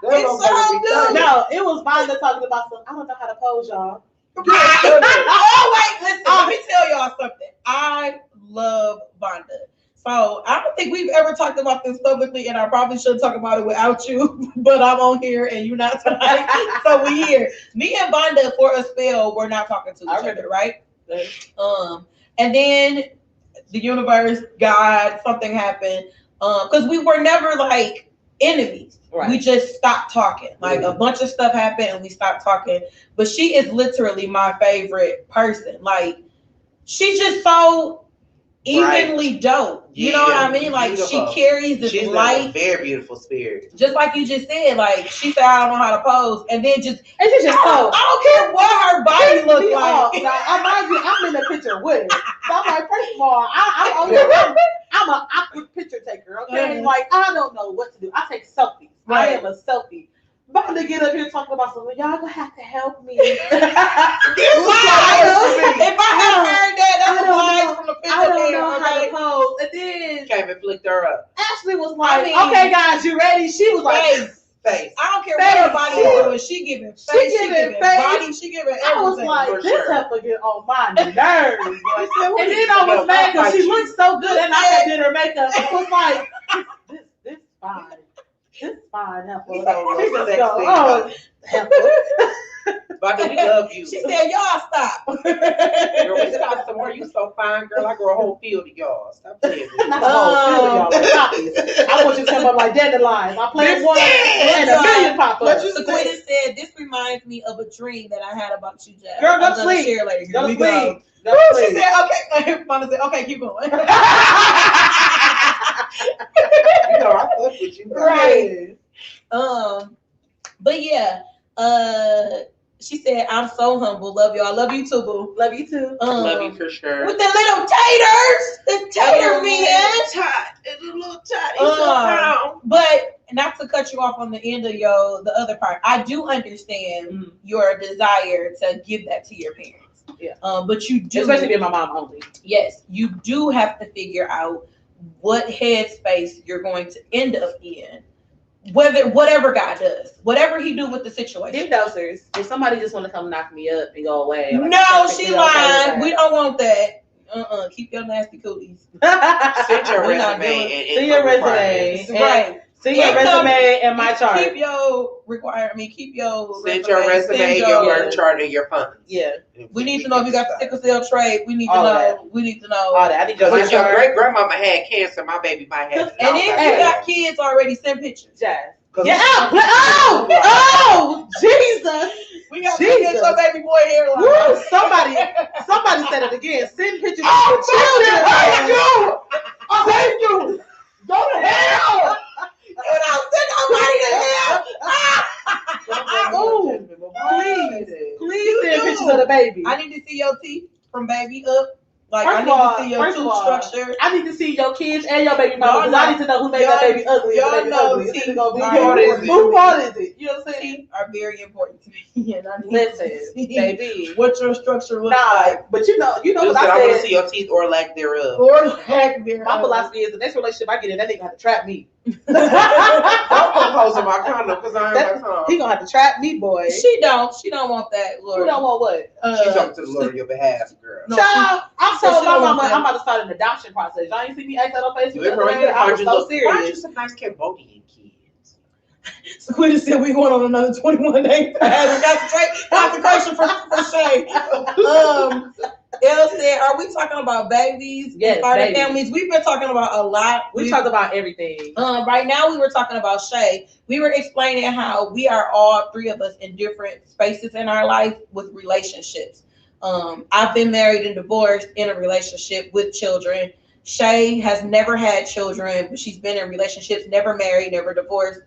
Vonda. No, it was Vonda talking about some. I don't know how to pose, y'all. Oh wait, listen. Let me tell y'all something. I love Vonda. So I don't think we've ever talked about this publicly, and I probably should talk about it without you. But I'm on here, and you're not tonight, so we here. Me and Vonda for a spell were not talking to each other, right? And then the universe, God, something happened. Because we were never like enemies. Right. We just stopped talking. Like a bunch of stuff happened and we stopped talking. But she is literally my favorite person. Like she's just so evenly dope. You know what I mean? Like beautiful. She carries this light. A very beautiful spirit. Just like you just said. Like she said, I don't know how to pose, and then I don't care what her body looks like. I'm in the picture with it. So I'm like, first of all, I'm an awkward picture taker. Okay, like I don't know what to do. I take selfies. Right. I am a selfie. I'm about to get up here talking about something. Y'all gonna have to help me. If I had heard that, that's a line from the picture. I don't know how to pose. And then came and flicked her up. Ashley was like, okay, guys, you ready? She was like, face. I don't care what her body is doing. She giving face. She giving body. She giving everything. I was like, this heifer get on my nerves. And then I was mad because she looked so good, and I did her makeup. I was like, this fine. It's fine, heifer. She just go, heifer. But we love you. She said, y'all stop. Girl, we stop somewhere. You so fine, girl. I grow a whole field of y'all. Stop playing with me. Not a whole field of y'all. I want you to come up like dandelions. I plant one and a million pop up. What you said, this reminds me of a dream that I had about you, Jeff. Girl, go to sleep. Go to sleep. She said, okay. Mama said, okay, keep going. You know, I fuck with you. Right. But yeah, she said, I'm so humble. Love you. I love you too, boo. Love you too. Love you for sure. With the little taters. The tater man. The little tot. But not to cut you off on the end of the other part. I do understand your desire to give that to your parents. Yeah. But you do. Especially being my mom only. Yes. You do have to figure out what headspace you're going to end up in. Whatever God does, whatever he do with the situation. Give dosers. If somebody just want to come knock me up and go away. Like, no, she lying. We don't want that. Keep your nasty cooties. Send your resume. Send your resume. Right. Send your resume and my chart. Keep your Send your resume, your work chart, and your funds. Yeah. We need to know if you got the sickle cell trait. We need to know. We need to know. All that. I need to know. If your great grandmama had cancer, my baby might have it. And if you got kids already, send pictures. Jazz. Yeah. Oh, Jesus. We got to get your baby boy hairline. Woo, somebody said it again. Send pictures of your children. Thank you. Go to hell. And I'll send nobody to hell. Please send pictures of the baby. I need to see your teeth from baby up. Like, I need to see your tooth structure. I need to see your kids and your baby mama. Because I need to know who made that baby ugly. Y'all know teeth. Who part is it? You know what I'm saying? Teeth are very important to me. And I need Listen, baby. What your structure looks like. But you know what I said. I want to see your teeth or lack thereof. My philosophy is the next relationship I get in, that nigga have to trap me. I'm proposing my condom because I ain't my tongue. He gonna have to trap me, boy. She don't want that, Lord. You don't want what? She's talking to the Lord on your behalf, girl. No, child, I'm telling my mama I'm about to start an adoption process. Y'all ain't see me act that on Facebook. I was so serious. Why are you some nice Cambodian kids? Sequita said we going on another 21-day fast. Consecration for Chae. Elle said, are we talking about babies? Yes, Starting families. We've been talking about a lot. We talked about everything. Right now we were talking about Chae. We were explaining how we are all three of us in different spaces in our life with relationships. I've been married and divorced in a relationship with children. Chae has never had children, but she's been in relationships, never married, never divorced.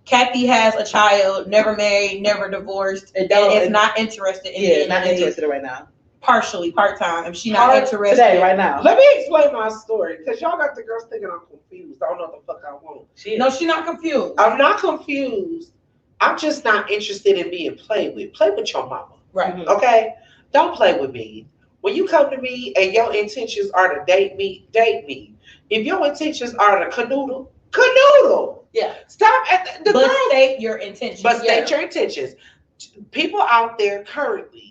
Kathy has a child, never married, never divorced, and is not interested in not interested right now. Partially, part-time. She's not interested today, right now. Let me explain my story, because y'all got the girls thinking I'm confused. I don't know what the fuck I want. No, she's not confused. I'm not confused. I'm just not interested in being played with. Play with your mama. Right. Okay? Don't play with me. When you come to me and your intentions are to date me, date me. If your intentions are to canoodle, canoodle. Yeah. Stop at the But girls. state your intentions. But state your intentions. People out there currently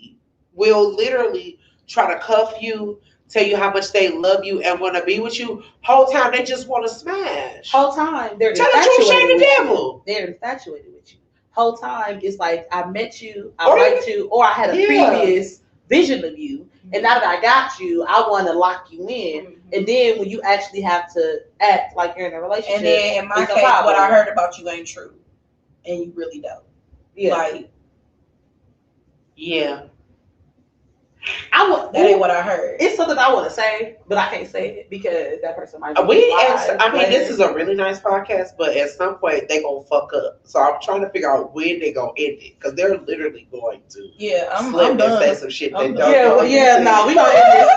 will literally try to cuff you, tell you how much they love you and want to be with you. Whole time they just want to smash. Whole time they're Tell the truth, shame the devil. They're infatuated with you. Whole time it's like I met you, I liked you, or I had a previous vision of you, and now that I got you, I want to lock you in. And then when you actually have to act like you're in a relationship, and then in my case, what I heard about you ain't true, and you really don't. Yeah. Like, yeah. That ain't what I heard. It's something I want to say, but I can't say it because that person might. This is a really nice podcast, but at some point they gonna fuck up. So I'm trying to figure out when they gonna end it, because they're literally going to. Yeah, I'm done. Say some shit they don't. No, we gonna end this.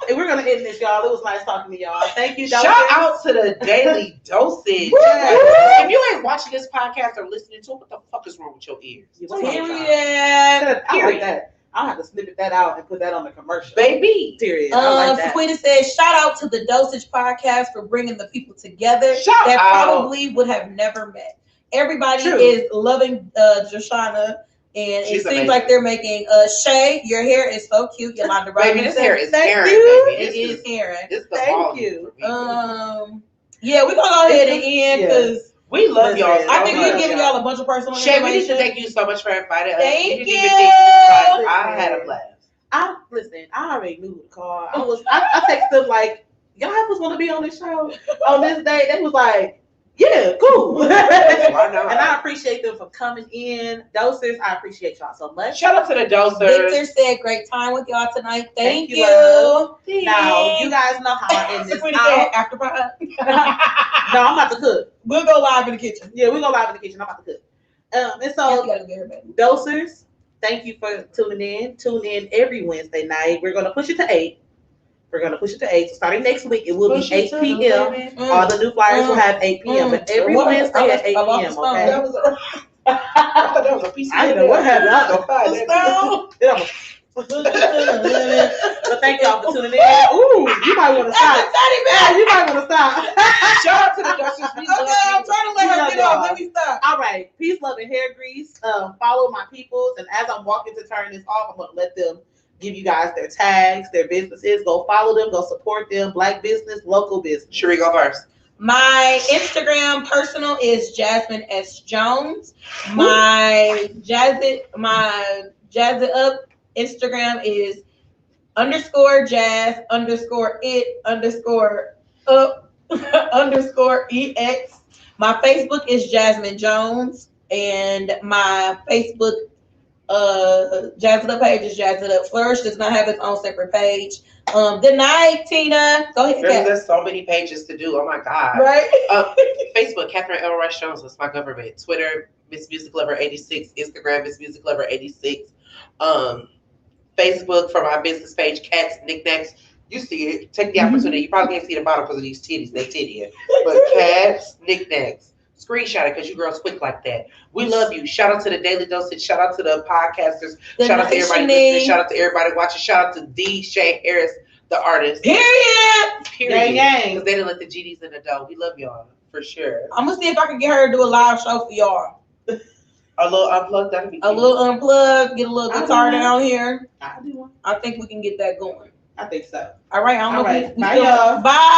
And we're gonna end this, y'all. It was nice talking to y'all. Thank you. Shout out to the Daily Dosage. If you ain't watching this podcast or listening to it, what the fuck is wrong with your ears? Period. I like that. I'll have to snippet that out and put that on the commercial. Baby. Period. I like that. Sequita says, shout out to the Dosage Podcast for bringing the people together that probably would have never met. Everybody is loving Joshana, and it seems like they're making Chae, your hair is so cute. Yolanda Baby, this hair is Aaron. It is Aaron. Thank you. Yeah, we're gonna go ahead and end because we love y'all. I think we're giving y'all a bunch of personal Chae, information. we need to thank you so much for inviting us. Thank you. I had a blast. I already knew the call. I texted them like, y'all was gonna be on this show on this day. They was like, yeah, cool. Why not? And I appreciate them for coming in. Doses, I appreciate y'all so much. Shout out to the Dosers. Victor said, great time with y'all tonight. Thank you. Now, you guys know how I end this. After pie. No, I'm about to cook. We'll go live in the kitchen. Yeah, we'll go live in the kitchen. I'm about to cook. And so, Dosers, thank you for tuning in. Tune in every Wednesday night. We're going to push it to 8. So starting next week, it will be 8 p.m. All the new flyers will have 8 p.m. But every Wednesday at 8 p.m. Okay. I thought that was a piece of I didn't know what happened. I don't know. But thank y'all for tuning in. Ooh, you might want to stop. You might want to stop. Shout out to the Dosers. Okay, I'm trying to let her get off. Let me stop. All right. Peace, love, and hair grease. Follow my peoples. And as I'm walking to turn this off, I'm going to let them give you guys their tags, their businesses. Go follow them. Go support them. Black business, local business. Sheree, go first. My Instagram personal is Jasmine S. Jones. My Jazz It Up Instagram is _jazz_it_up_EX. My Facebook is Jasmine Jones, and my Facebook Jazz It Up page is Jazz It Up Flourish. Does not have its own separate page. Good night, Tina. Go ahead. There's so many pages to do. Oh my God. Right. Facebook, Catherine L. Rice Jones. That's my government. Twitter, Miss Music Lover 86. Instagram, Miss Music Lover 86. Facebook for my business page, Cats, Knacks. You see it. Take the opportunity. You probably can't see the bottom because of these titties. They titty. But Cats, Knacks. Screenshot it because you girls quick like that. We love you. Shout out to the Daily Dosage. Shout out to the podcasters. Shout out to everybody listening. Shout out to everybody watching. Shout out to D. Chae Harris, the artist. Period. Gang. Because they didn't let the GDs in the dough. We love y'all for sure. I'm gonna see if I can get her to do a live show for y'all. A little unplugged. That'd be cute. A little unplugged. Get a little guitar down here. I do one. I think we can get that going. I think so. All right. I don't know. Bye, y'all. Bye.